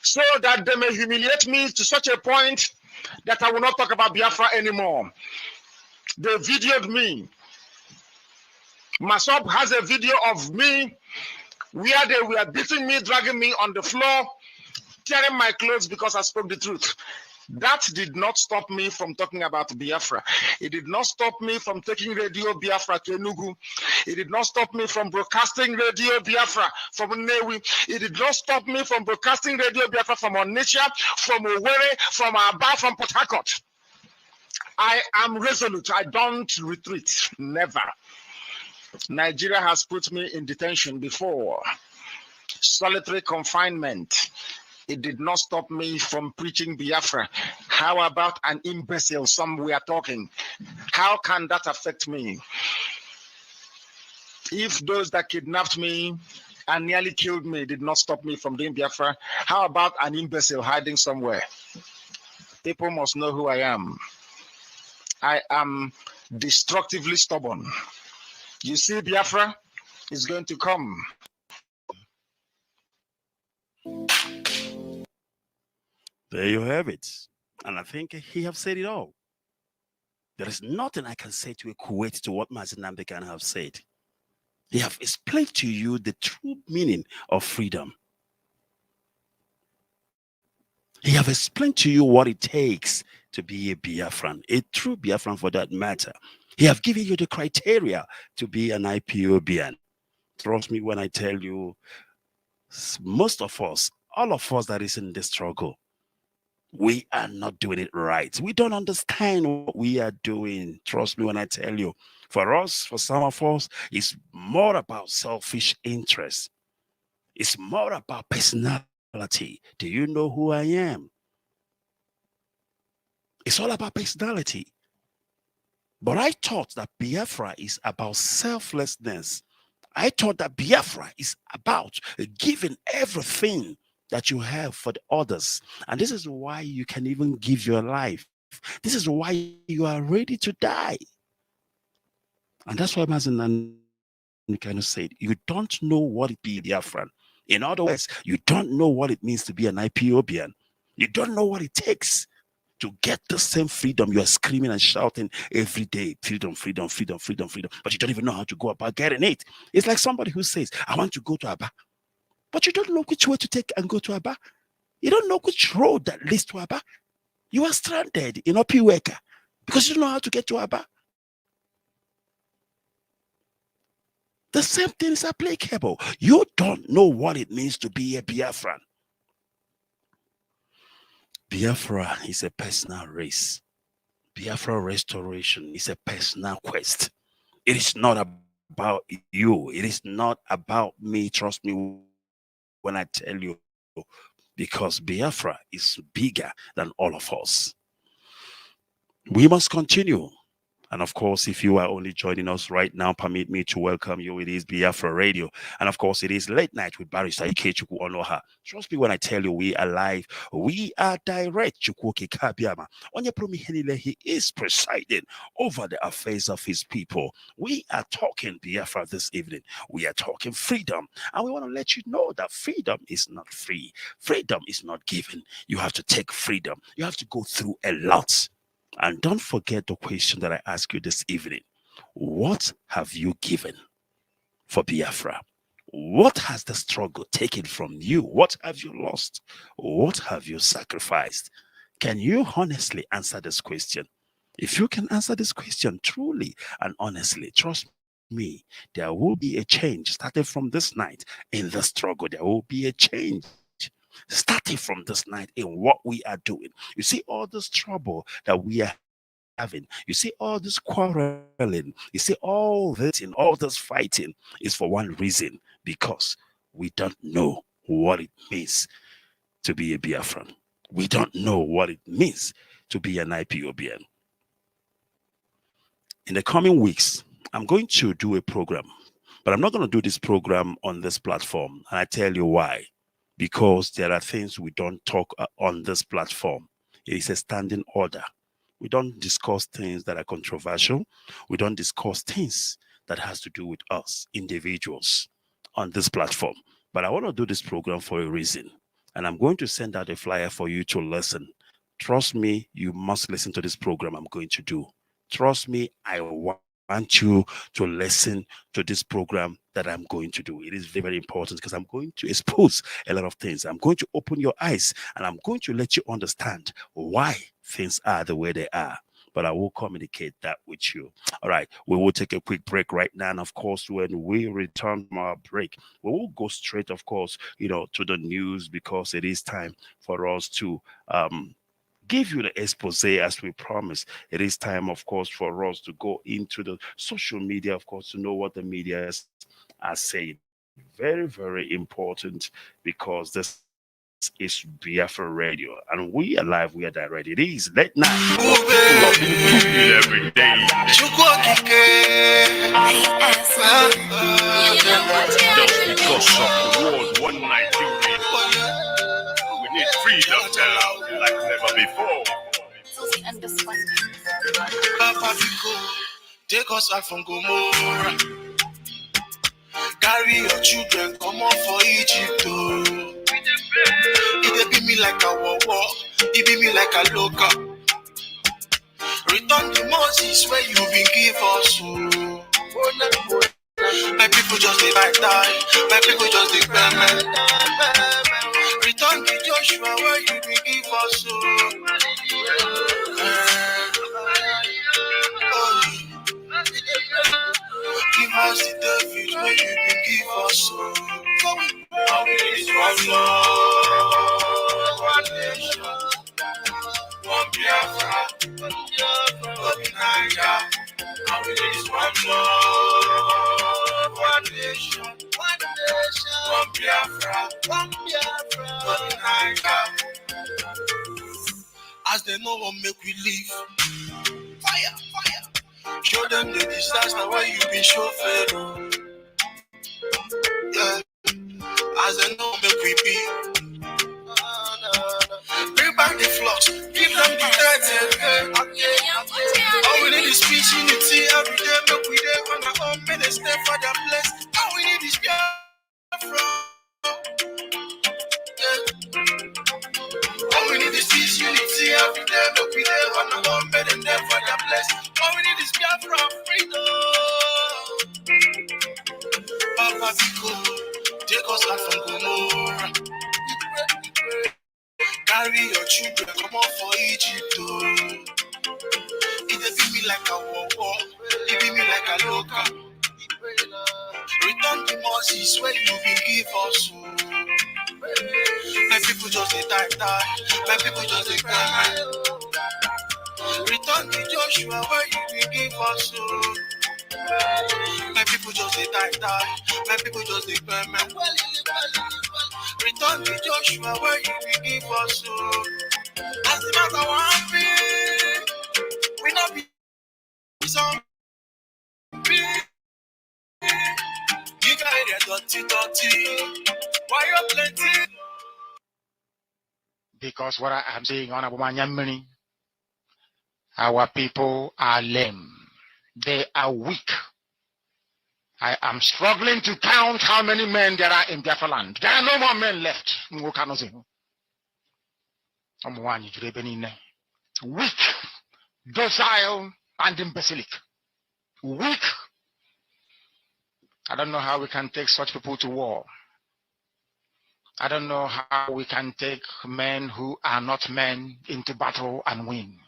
so that they may humiliate me to such a point that I will not talk about Biafra anymore. They videoed me. Masop has a video of me where they were beating me, dragging me on the floor, tearing my clothes because I spoke the truth. That did not stop me from talking about Biafra. It did not stop me from taking Radio Biafra to Enugu. It did not stop me from broadcasting Radio Biafra from Nnewi. It did not stop me from broadcasting Radio Biafra from Onitsha, from Owerri, from Aba, from Port Harcourt. I am resolute. I don't retreat. Never. Nigeria has put me in detention before. Solitary confinement. It did not stop me from preaching Biafra. How about an imbecile? Some we are talking. How can that affect me? If those that kidnapped me and nearly killed me did not stop me from doing Biafra, how about an imbecile hiding somewhere? People must know who I am. I am destructively stubborn. You see, Biafra is going to come. There you have it. And I think he have said it all. There is nothing I can say to equate to what Mazi Nnamdi Kanu have said. He have explained to you the true meaning of freedom. He have explained to you what it takes to be a Biafran, a true Biafran for that matter. He have given you the criteria to be an IPOBian. Trust me when I tell you, most of us, all of us that is in the struggle, we are not doing it right. We don't understand what we are doing. Trust me when I tell you. For us, for some of us, it's more about selfish interest. It's more about personality. Do you know who I am? It's all about personality. But I thought that Biafra is about selflessness. I thought that Biafra is about giving everything that you have for the others. And this is why you can even give your life. This is why you are ready to die. And that's why Mazi Nnamdi Kanu said, you don't know what it be, Biafran. In other words, you don't know what it means to be an IPOBian. You don't know what it takes to get the same freedom you are screaming and shouting every day. Freedom, freedom, freedom, freedom, freedom. But you don't even know how to go about getting it. It's like somebody who says, I want to go to Aba. But you don't know which way to take and go to Aba. You don't know which road that leads to Aba. You are stranded in Opiweka because you don't know how to get to Aba. The same thing is applicable. You don't know what it means to be a Biafran. Biafra is a personal race. Biafra restoration is a personal quest. It is not about you. It is not about me. Trust me when I tell you, because Biafra is bigger than all of us. We must continue And of course, if you are only joining us right now, permit me to welcome you. It is Biafra Radio. And of course, it is Late Night with Barrister Ikechukwu Onuoha. Trust me when I tell you we are live. We are direct. Chukwuke Kabiama. He is presiding over the affairs of his people. We are talking Biafra this evening. We are talking freedom. And we want to let you know that freedom is not free. Freedom is not given. You have to take freedom. You have to go through a lot. And don't forget the question that I ask you this evening. What have you given for Biafra? What has the struggle taken from you? What have you lost? What have you sacrificed? Can you honestly answer this question? If you can answer this question truly and honestly, trust me, there will be a change starting from this night in the struggle. There will be a change starting from this night in what we are doing. You see all this trouble that we are having. You see all this quarreling. You see all this and all this fighting is for one reason, because we don't know what it means to be a Biafran. We don't know what it means to be an IPOBN. In the coming weeks, I'm going to do a program, but I'm not going to do this program on this platform. And I tell you why. Because there are things we don't talk on this platform. It is a standing order. We don't discuss things that are controversial. We don't discuss things that has to do with us, individuals, on this platform. But I want to do this program for a reason. And I'm going to send out a flyer for you to listen. Trust me, you must listen to this program I'm going to do. Trust me, I want you to listen to this program that I'm going to do. It is very, very important because I'm going to expose a lot of things. I'm going to open your eyes and I'm going to let you understand why things are the way they are. But I will communicate that with you. All right, we will take a quick break right now. And of course, when we return from our break, we will go straight, of course, to the news, because it is time for us to give you the expose as we promised. It is time, of course, for us to go into the social media, of course, to know what the media are saying. Very, very important, because this is Biafra Radio, and we are live, we are direct. It is Late Night. Every day. Just because of the world, one Nigeria. We need freedom now, like never before. Take us out from Gomorrah. Carry your children, come on for Egypt. It be me like a war, it be me like a local. Return the Moses where you been give us. My people just die. My people just payment. Return the Joshua where you been give us. Give us the David where you been give us. All we need is one love, one nation, one Biafra, one Nigeria. All we need is one love, one nation, one Biafra, one Nigeria. As they know what make we live, fire. Show them the disaster where you been show Pharaoh. Yeah. As they know make we be. Bring back the flocks, give them the dead. All we need is peace, unity every day. Make we there on our own, may they stay for their place. All we need is Biafra. All we need is peace, unity every day. Make we there on our own, may they stay for their place. All we need is Biafra, freedom. Papa Biko, take us out from Gomorrah. Carry your children, come on for Egypt. It be me like a war, it be me like a local. Return the Moses where you been give us. My people just die. My people just cry. Return the Joshua where you been give us. My people just die. My people just payment. Return the Joshua where you will give us. As the matter one be, we not be zombie. You got it, dirty. Why you plenty? Because what I am saying on Abumanyamini, our people are lame. They are weak. I am struggling to count how many men there are in Biafra land. There are no more men left. Weak, docile, and imbecilic. Weak. I don't know how we can take such people to war. I don't know how we can take men who are not men into battle and win.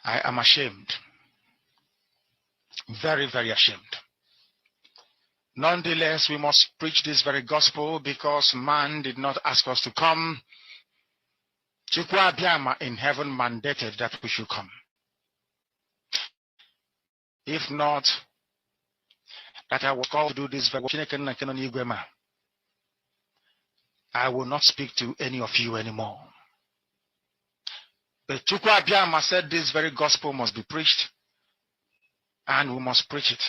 I am ashamed. Very, very ashamed. Nonetheless, we must preach this very gospel because man did not ask us to come. Chukwu Abiyama in heaven mandated that we should come. If not, that I was called to do this very I will not speak to any of you anymore. But Chukwu Abiyama said this very gospel must be preached, and we must preach it.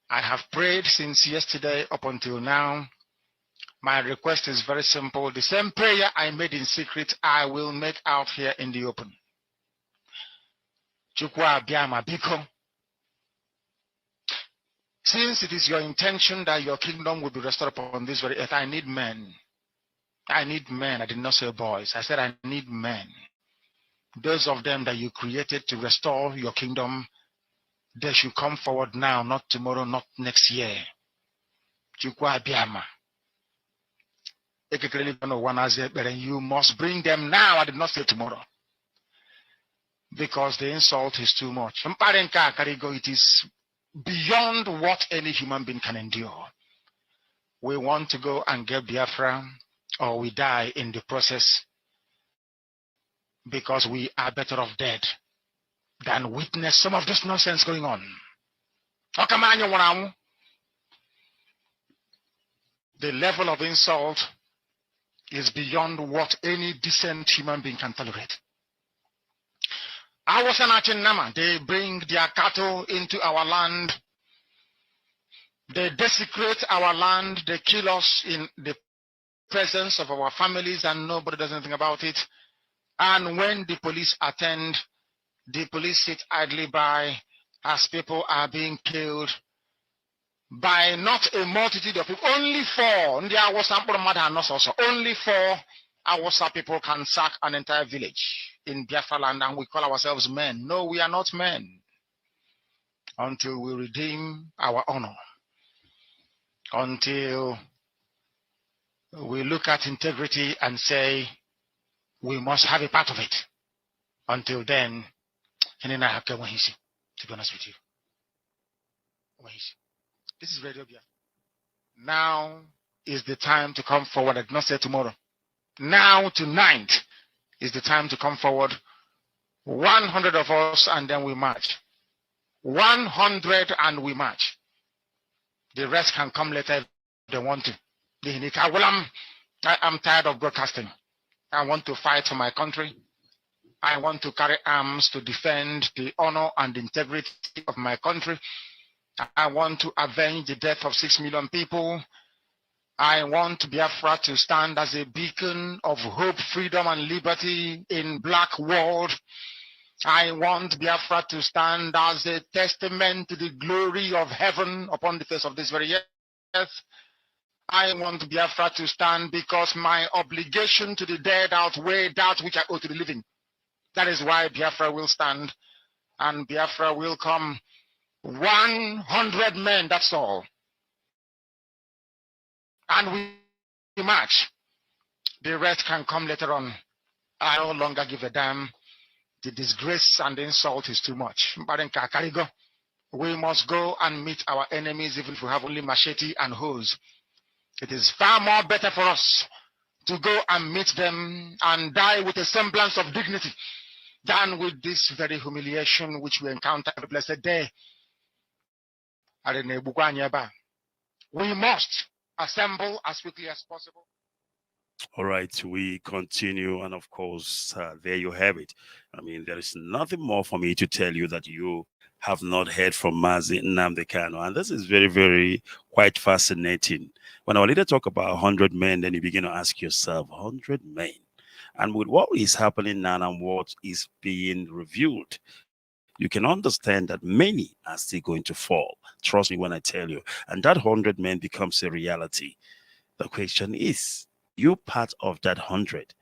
I have prayed since yesterday up until now. My request is very simple. The same prayer I made in secret, I will make out here in the open. Chukwu Abiyama Biko, since it is your intention that your kingdom will be restored upon this very earth, I need men. I need men. I did not say boys. I said I need men. Those of them that you created to restore your kingdom, they should come forward now, not tomorrow, not next year. Chukwu Abiyama. You must bring them now. I did not say tomorrow. Because the insult is too much. It is beyond what any human being can endure. We want to go and get Biafra, or we die in the process, because we are better off dead than witness some of this nonsense going on. The level of insult is beyond what any decent human being can tolerate. I was an Nama. They bring their cattle into our land. They desecrate our land. They kill us in the presence of our families, and nobody does anything about it. And when the police attend, the police sit idly by as people are being killed by not a multitude of people. Only 4. Only 4 Awasa people can sack an entire village in Biafra land, and we call ourselves men. No, we are not men until we redeem our honor, until we look at integrity and say we must have a part of it. Until then, to be honest with you. This is Radio Biafra. Now is the time to come forward. I did not say tomorrow. Now, tonight, is the time to come forward. 100 of us, and then we march. 100 and we march. The rest can come later if they want to. I'm tired of broadcasting. I want to fight for my country. I want to carry arms to defend the honor and integrity of my country. I want to avenge the death of 6 million people. I want Biafra to stand as a beacon of hope, freedom, and liberty in black world. I want Biafra to stand as a testament to the glory of heaven upon the face of this very earth. I want Biafra to stand because my obligation to the dead outweigh that which I owe to the living. That is why Biafra will stand, and Biafra will come. 100 men, that's all. And we march. The rest can come later on. I no longer give a damn. The disgrace and the insult is too much. We must go and meet our enemies even if we have only machete and hose. It is far more better for us to go and meet them and die with a semblance of dignity than with this very humiliation which we encounter every blessed day. We must assemble as quickly as possible. All right, we continue, and of course, there you have it. I mean, there is nothing more for me to tell you that you have not heard from Mazi Nnamdi Kanu, and this is very, very quite fascinating. When our leader talk about 100 men, then you begin to ask yourself, 100 men, and with what is happening now and what is being reviewed, you can understand that many are still going to fall. Trust me when I tell you, and that 100 men becomes a reality. The question is, you part of that 100,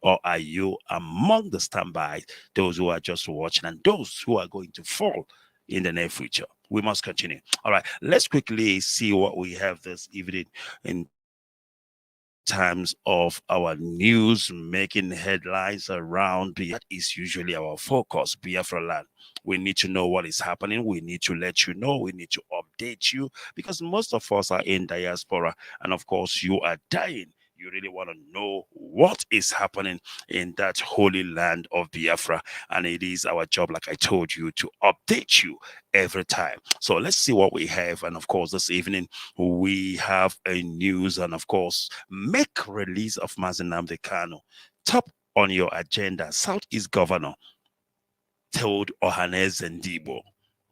or are you among the standby, those who are just watching and those who are going to fall in the near future? We must continue. All right, let's quickly see what we have this evening in terms of our news making headlines around that is usually our focus, Biafra land. We need to know what is happening. We need to let you know. We need to update you because most of us are in diaspora. And of course, you are dying. You really want to know what is happening in that holy land of Biafra. And it is our job, like I told you, to update you every time. So let's see what we have. And of course, this evening, we have a news and of course, make release of Mazi Nnamdi Kanu. Top on your agenda, Southeast Governor told Ohaneze Ndibo,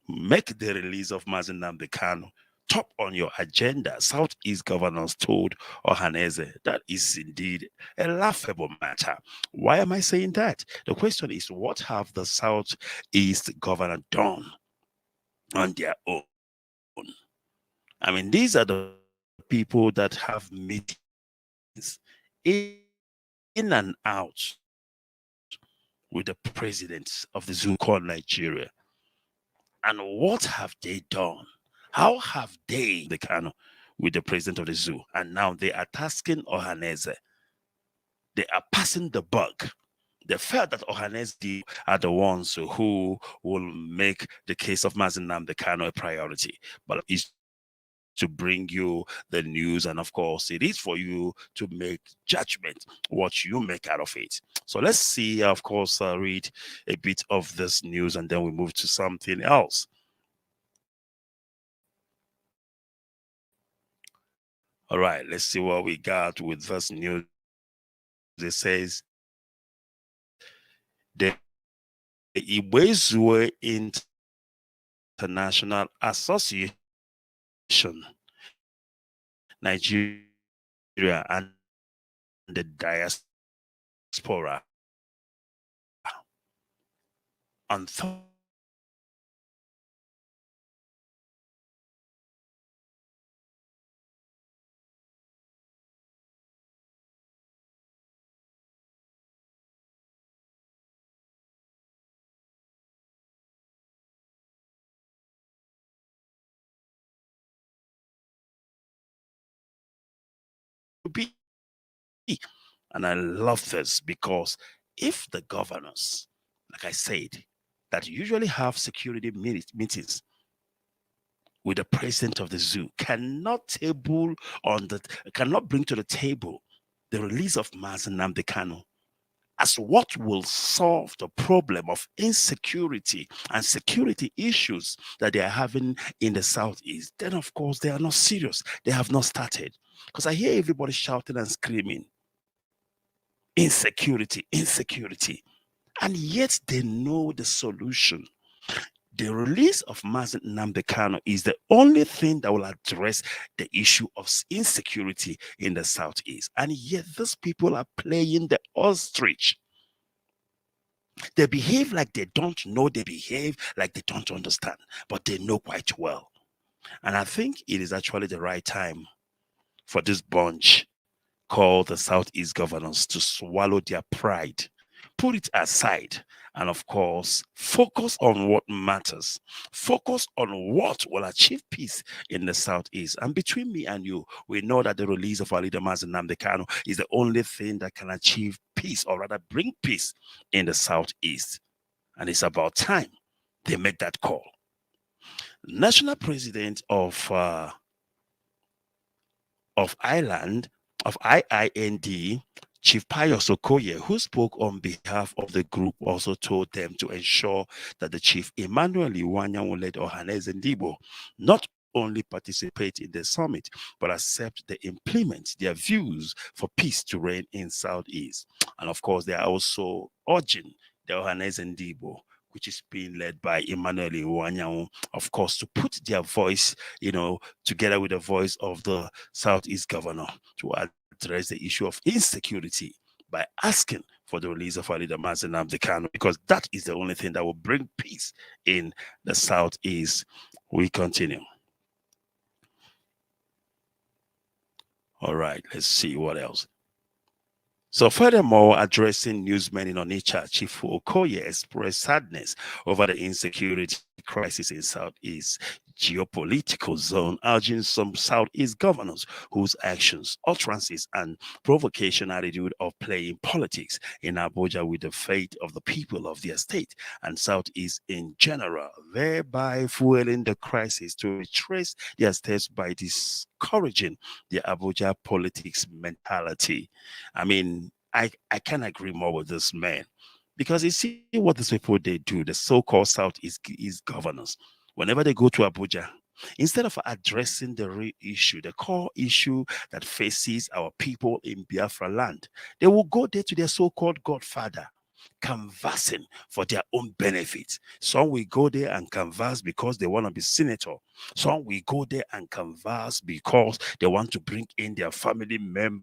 make the release of Mazi Nnamdi Kanu top on your agenda. Southeast governors told Ohaneze. That is indeed a laughable matter. Why am I saying that? The question is, what have the Southeast governor done on their own? I mean, these are the people that have meetings in and out with the presidents of the zoo called Nigeria. And what have they done? How have they, the Kano, with the president of the zoo? And now they are tasking Ohaneze. They are passing the buck. They felt that Ohaneze are the ones who will make the case of Mazi Nnamdi Kanu a priority. But it's to bring you the news, and of course it is for you to make judgment what you make out of it. So let's see, of course, read a bit of this news and then we move to something else. All right, let's see what we got with this news. It says the Ibezue International Association, Nigeria, and the diaspora on be. And I love this because if the governors, like I said, that usually have security meetings with the president of the zoo cannot bring to the table the release of Mazi Nnamdi Kanu as what will solve the problem of insecurity and security issues that they are having in the Southeast, then of course they are not serious. They have not started. Because I hear everybody shouting and screaming, insecurity, insecurity. And yet they know the solution. The release of Mazi Nnamdi Kanu is the only thing that will address the issue of insecurity in the Southeast. And yet these people are playing the ostrich. They behave like they don't know, they behave like they don't understand, but they know quite well. And I think it is actually the right time for this bunch called the Southeast governors to swallow their pride, put it aside, and of course, focus on what matters. Focus on what will achieve peace in the Southeast. And between me and you, we know that the release of our leader Mazi Nnamdi Kanu is the only thing that can achieve peace, or rather bring peace in the Southeast. And it's about time they make that call. National President of IIND, Chief Pius Okoye, who spoke on behalf of the group, also told them to ensure that the Chief Emmanuel Iwanya will let Ohaneze Ndibo not only participate in the summit, but accept they implement their views for peace to reign in Southeast. And of course, they are also urging the Ohanes and Dibo, which is being led by Emmanuel Iwanyan, of course, to put their voice, together with the voice of the Southeast governor to address the issue of insecurity by asking for the release of our leader Mazen Abdekano, because that is the only thing that will bring peace in the Southeast. We continue. All right, let's see what else. So furthermore, addressing newsmen in Onitsha, Chief Okoye expressed sadness over the insecurity crisis in Southeast geopolitical zone, urging some Southeast governors whose actions, utterances, and provocation attitude of playing politics in Abuja with the fate of the people of their state and Southeast in general, thereby fueling the crisis to retrace their steps by discouraging the Abuja politics mentality. I mean, I can't agree more with this man, because you see what these people they do, the so-called Southeast governors, whenever they go to Abuja, instead of addressing the real issue, the core issue that faces our people in Biafra land, they will go there to their so-called godfather, canvassing for their own benefit. Some will go there and canvass because they want to be senator. Some will go there and canvass because they want to bring in their family member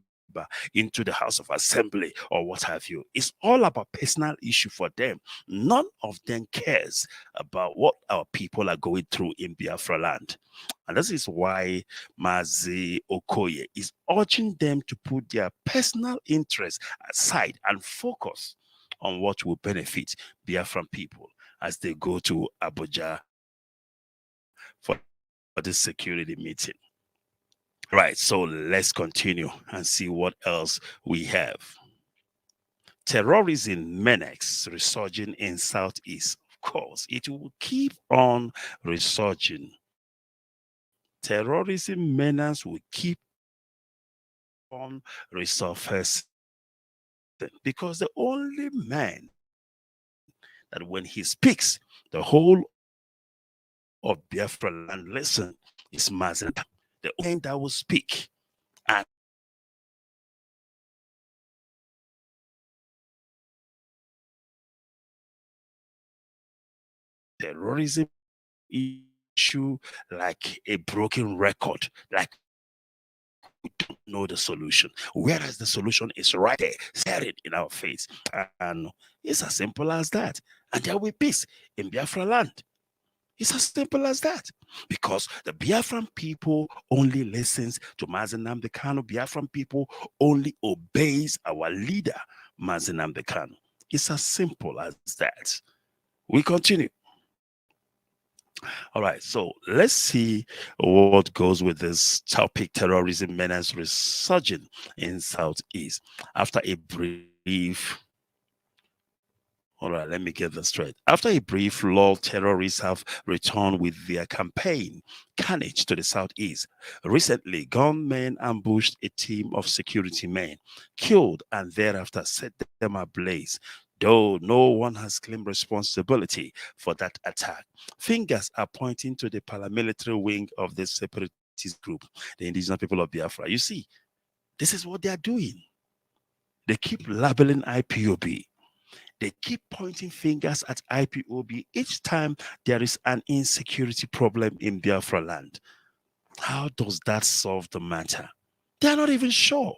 into the House of Assembly or what have you. It's all about personal issue for them. None of them cares about what our people are going through in Biafra land. And this is why Mazi Okoye is urging them to put their personal interests aside and focus on what will benefit Biafran people as they go to Abuja for this security meeting. Right, so let's continue and see what else we have. Terrorism menace resurging in Southeast. Of course, it will keep on resurging. Terrorism menace will keep on resurfacing, because the only man that when he speaks, the whole of Biafra land listen is Mazen. The only man that will speak and terrorism issue like a broken record, like we don't know the solution, whereas the solution is right there, staring in our face. And it's as simple as that. And there will be peace in Biafra land. It's as simple as that. Because the Biafran people only listens to Mazen Namdekano. Biafran people only obeys our leader, Mazen Namdekano. It's as simple as that. We continue. All right, so let's see what goes with this topic: terrorism menace resurging in Southeast. After a brief All right, let me get this straight. After a brief lull, terrorists have returned with their campaign carnage to the Southeast. Recently, gunmen ambushed a team of security men, killed, and thereafter set them ablaze. Though no one has claimed responsibility for that attack, fingers are pointing to the paramilitary wing of the separatist group, the indigenous people of Biafra. You see, this is what they are doing. They keep labeling IPOB. They keep pointing fingers at IPOB each time there is an insecurity problem in Biafra land. How does that solve the matter? They are not even sure.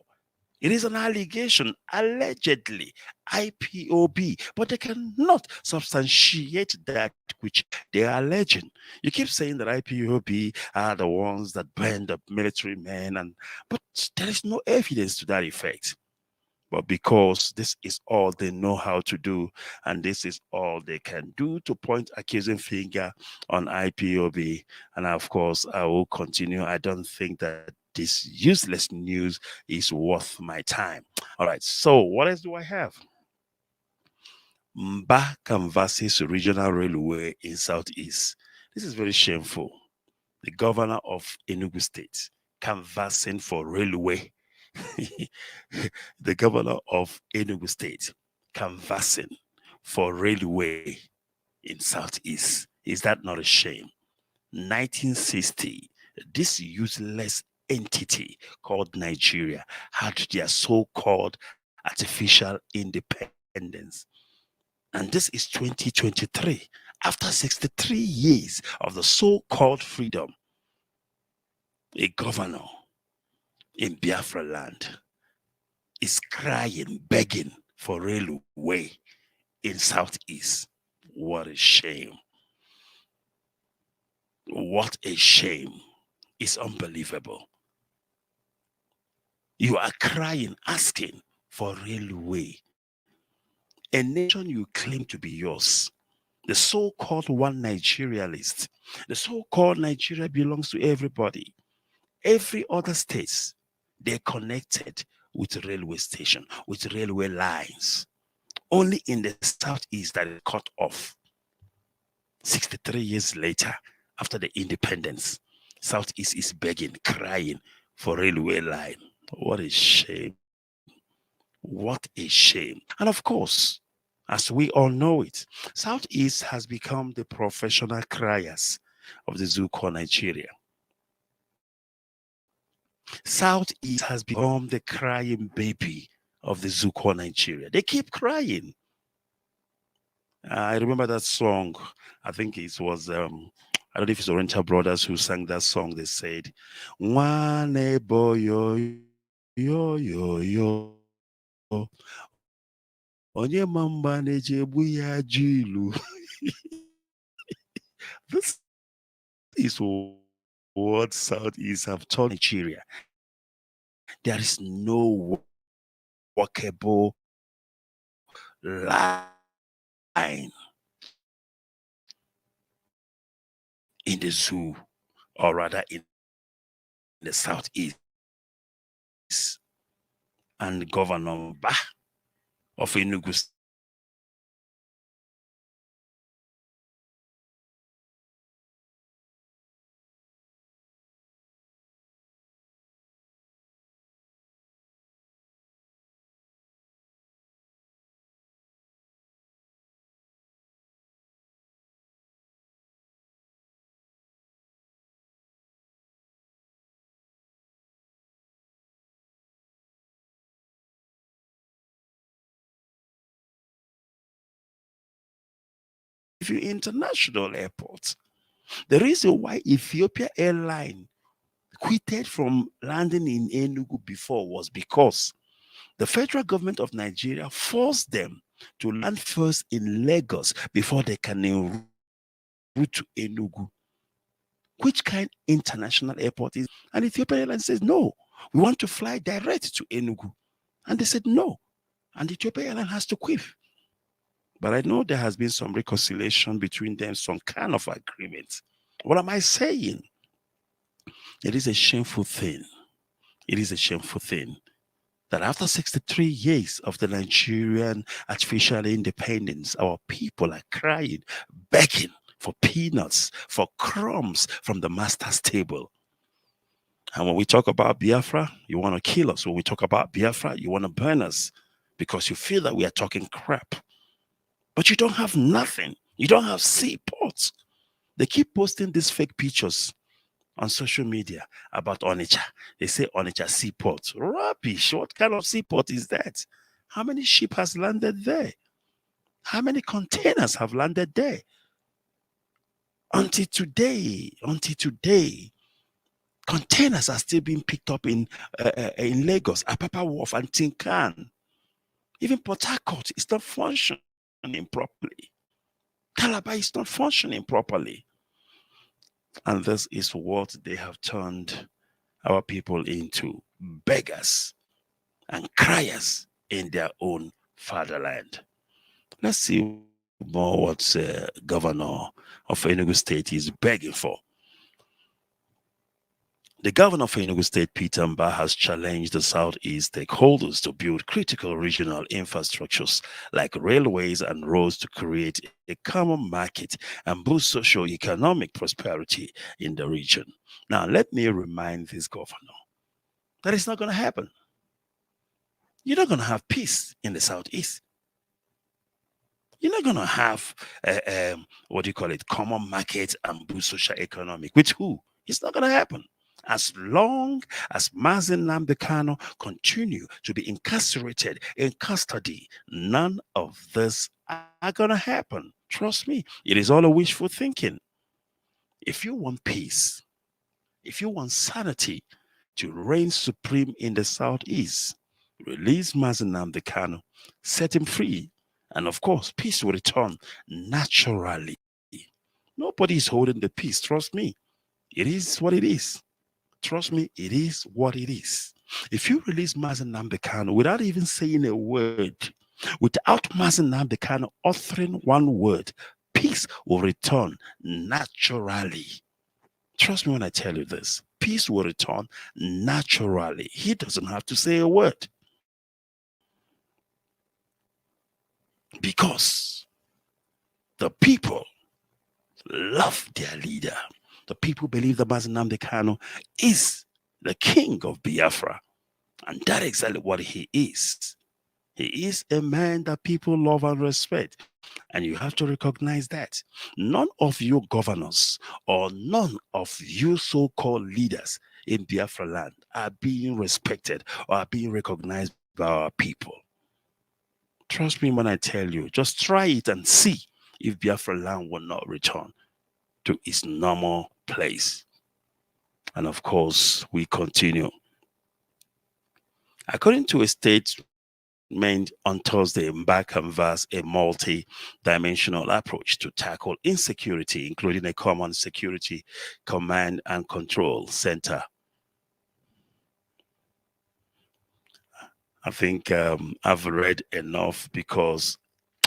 It is an allegation, allegedly, IPOB, but they cannot substantiate that which they are alleging. You keep saying that IPOB are the ones that burn the military men, but there is no evidence to that effect. But because this is all they know how to do, and this is all they can do to point accusing finger on IPOB, and of course, I will continue. I don't think that this useless news is worth my time. All right, so what else do I have? Mba canvasses regional railway in Southeast. This is very shameful. The governor of Enugu State canvassing for railway. The governor of Enugu State canvassing for railway in Southeast. Is that not a shame? 1960, this useless entity called Nigeria had their so-called artificial independence. And this is 2023. After 63 years of the so-called freedom, a governor in Biafra land is crying, begging for railway in Southeast. What a shame. What a shame. It's unbelievable. You are crying, asking for railway. A nation you claim to be yours. The so-called one Nigeria list. The so-called Nigeria belongs to everybody. Every other state, they're connected with railway station, with railway lines. Only in the Southeast that is cut off. 63 years later, after the independence, Southeast is begging, crying for railway line. What a shame. What a shame. And of course, as we all know it, Southeast has become the professional criers of the zoo called Nigeria. Southeast has become the crying baby of the zoo called Nigeria. They keep crying. I remember that song. I think it was, I don't know if it's Oriental Brothers who sang that song. They said, "Wane boy yo yo yo, onye mamba nejebu ya jilu." This is what Southeast have taught Nigeria. There is no workable line in the zoo, or rather in the Southeast. And Governor Bah of Enugu International Airport. The reason why Ethiopia Airline quitted from landing in Enugu before was because the federal government of Nigeria forced them to land first in Lagos before they can en route to Enugu. Which kind international airport is? And Ethiopian Airlines says, no, we want to fly direct to Enugu. And they said, no. And Ethiopian Airlines has to quit. But I know there has been some reconciliation between them, some kind of agreement. What am I saying? It is a shameful thing. It is a shameful thing that after 63 years of the Nigerian artificial independence, our people are crying, begging for peanuts, for crumbs from the master's table. And when we talk about Biafra, you want to kill us. When we talk about Biafra, you want to burn us because you feel that we are talking crap. But you don't have nothing. You don't have seaports. They keep posting these fake pictures on social media about Onitsha. They say Onitsha seaport. Rubbish. What kind of seaport is that? How many ship has landed there? How many containers have landed there? Until today, containers are still being picked up in Lagos, Apapa Wharf and Tinkan. Even Port Harcourt is not functioning properly. Calabar is not functioning properly. And this is what they have turned our people into, beggars and criers in their own fatherland. Let's see more what governor of Enugu State is begging for. The governor of Enugu State, Peter Mba, has challenged the Southeast stakeholders to build critical regional infrastructures like railways and roads to create a common market and boost socio-economic prosperity in the region. Now, let me remind this governor that it's not going to happen. You're not going to have peace in the Southeast. You're not going to have, common market and boost social economic. With who? It's not going to happen. As long as Mazen Nnamdi Kanu continue to be incarcerated in custody, none of this are going to happen. Trust me, it is all a wishful thinking. If you want peace, if you want sanity to reign supreme in the Southeast, release Mazen Nnamdi Kanu, set him free, and of course, peace will return naturally. Nobody is holding the peace. Trust me, it is what it is. Trust me, it is what it is. If you release Mazen Nnamdi Kanu without even saying a word, without Mazen Nnamdi Kanu uttering one word, peace will return naturally. Trust me when I tell you this. Peace will return naturally. He doesn't have to say a word. Because the people love their leader. The people believe that Mazen Nnamdi Kanu is the king of Biafra. And that is exactly what he is. He is a man that people love and respect. And you have to recognize that. None of you governors or none of you so-called leaders in Biafra land are being respected or are being recognized by our people. Trust me when I tell you, just try it and see if Biafra land will not return to its normal place. And of course, we continue. According to a statement on Thursday, Mba canvassed a multi-dimensional approach to tackle insecurity, including a common security command and control center. I think I've read enough because,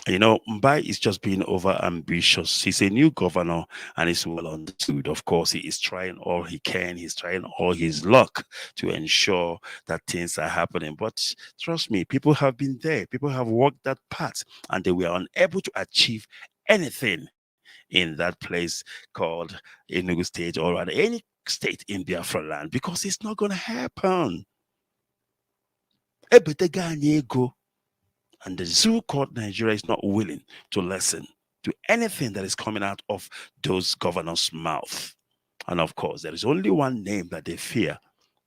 you know, Mba is just being over ambitious. He's a new governor and he's well understood. Of course, he is trying all he can. He's trying all his luck to ensure that things are happening. But trust me, people have been there. People have walked that path and they were unable to achieve anything in that place called Enugu State or at any state in Biafra land because it's not going to happen. And the zoo called Nigeria is not willing to listen to anything that is coming out of those governors' mouth. And of course, there is only one name that they fear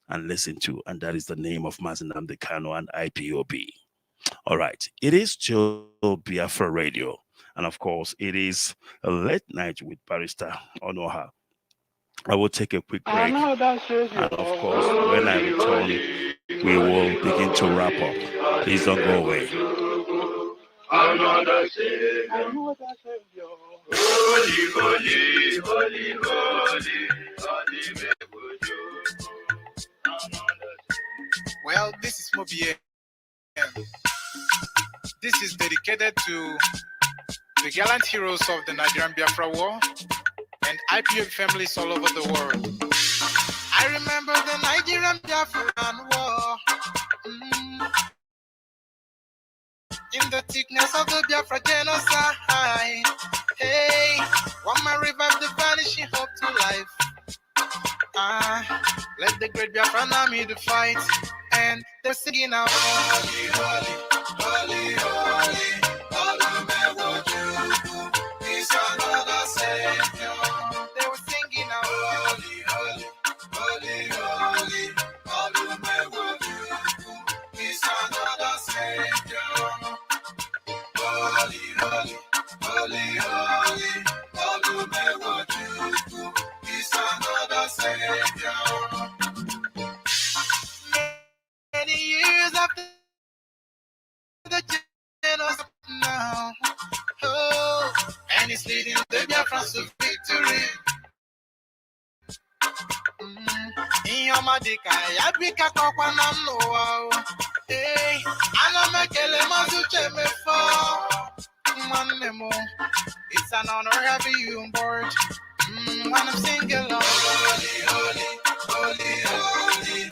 and listen to, and that is the name of Mazen Nnamdi Kanu and IPOB. All right, it is still Biafra Radio. And of course, it is a late night with Barrister Onuoha. I will take a quick break. And of course, when I return, we will begin to wrap up. Please don't go away. Another Savior. Holy, holy, holy, holy, holy. Well, this is Mobie. This is dedicated to the gallant heroes of the Nigerian Biafra War and IPOB families all over the world. I remember the Nigerian Biafran War. In the thickness of the Biafra genocide. Hey, one man revived the vanishing hope to life. Let the great Biafran army to fight. And they're singing out, holy, holy, holy, holy, he's another Savior. They were singing out, holy, holy, holy, holy, he's another Savior. Holy, holy, holy, holy, he's another Savior. Many years after the genocide now, oh, and he's leading the Biafrans to victory. Iyomadika yabika kwa namno wow. Hey, ana mekele mazuche mefo. Manemo, it's an honor having you on board. When I'm singing along, holy, holy, holy, holy,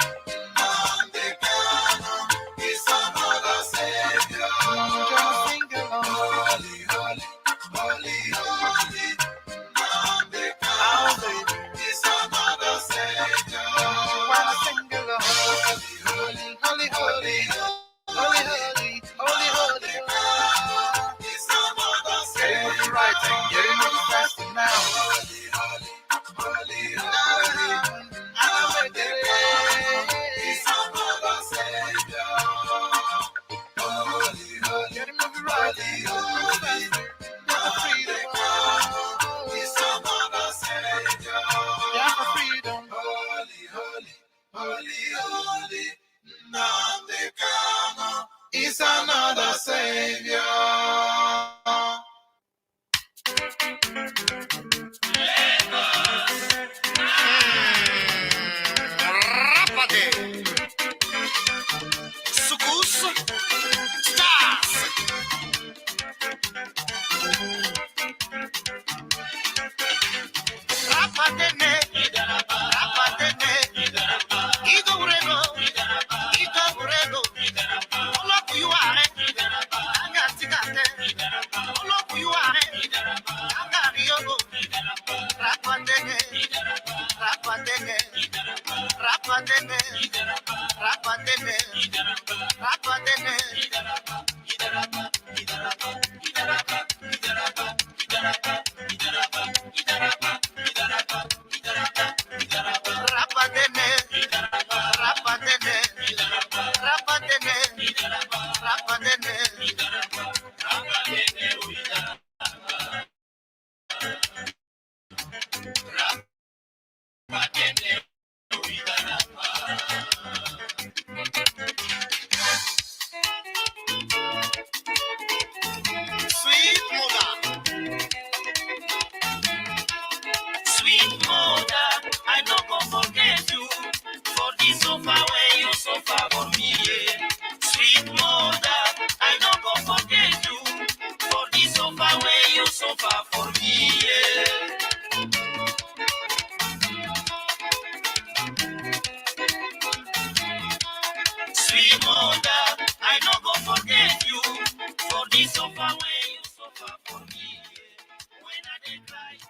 Nnamdi Kanu, he's another Savior. Just sing along, holy, holy, holy, holy, Nnamdi Kanu, he's another Savior. When I sing along, holy, holy, holy, holy, holy, holy, holy, he's another Savior. Right, and getting ready faster now. Holy,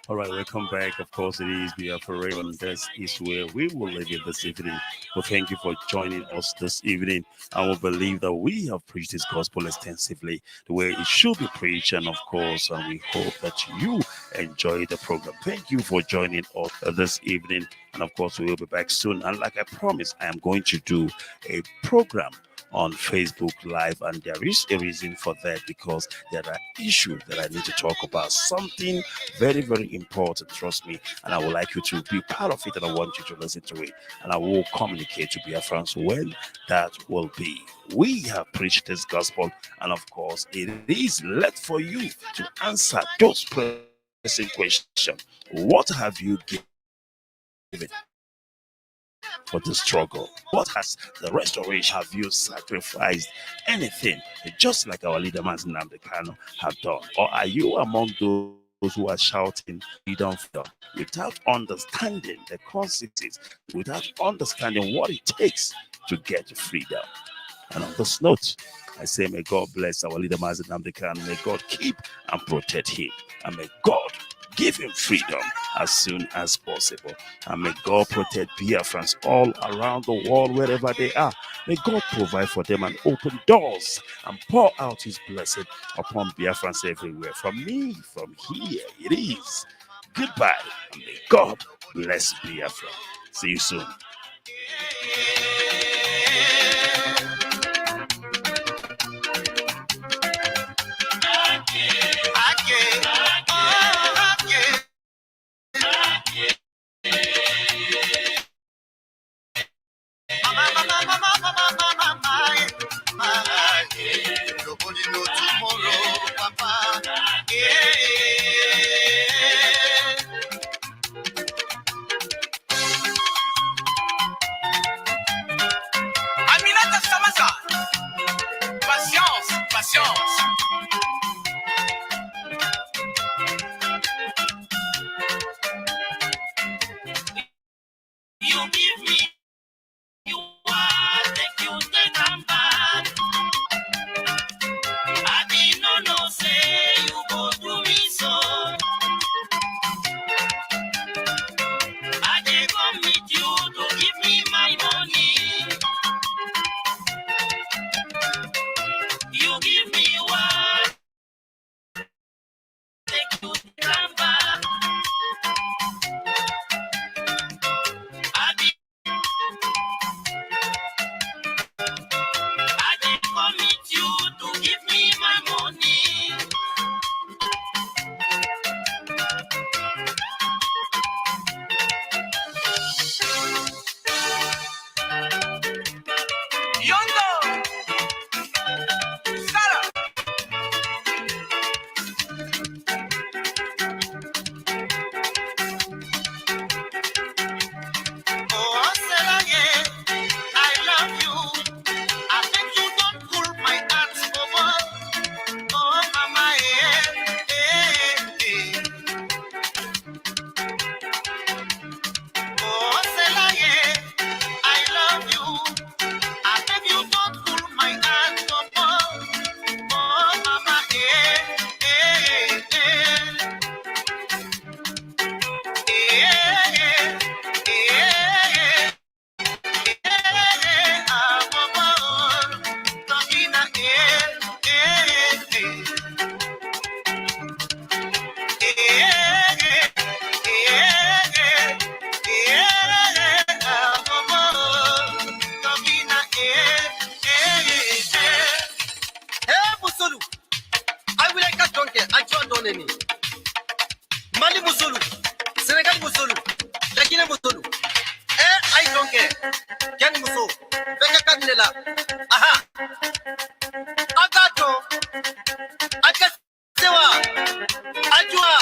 All right, welcome back. Of course, it is Biafra Radio, and this is where we will leave it this evening. Well, thank you for joining us this evening. I will believe that we have preached this gospel extensively, the way it should be preached, and of course, and we hope that you enjoy the program. Thank you for joining us this evening, and of course, we will be back soon. And like I promised, I am going to do a program on Facebook Live, and there is a reason for that, because there are issues that I need to talk about, something very, very important, trust me, and I would like you to be part of it, and I want you to listen to it, and I will communicate to Biafrans when that will be. We have preached this gospel, and of course, it is left for you to answer those pressing questions. What have you given for the struggle? What has the restoration? Have you sacrificed anything, just like our leader Nnamdi Kanu have done? Or are you among those who are shouting freedom, freedom, without understanding the consequences, without understanding what it takes to get freedom? And on this note, I say, may God bless our leader Nnamdi Kanu. May God keep and protect him, and may God give him freedom as soon as possible. And may God protect Biafrans all around the world, wherever they are. May God provide for them and open doors and pour out his blessing upon Biafrans everywhere. From me, from here, it is goodbye. And may God bless Biafra. See you soon. Nobody know tomorrow, Papa. Aminata Samasa. Patience, patience. You give me, you are the you take I'm back. I did not know, say you go do me so. I did come with you to give me my money. You give me what? Take you come back. I did bonke. Ken muso. Beka kadlela. Aha. Agato. Akasewa. Ajua.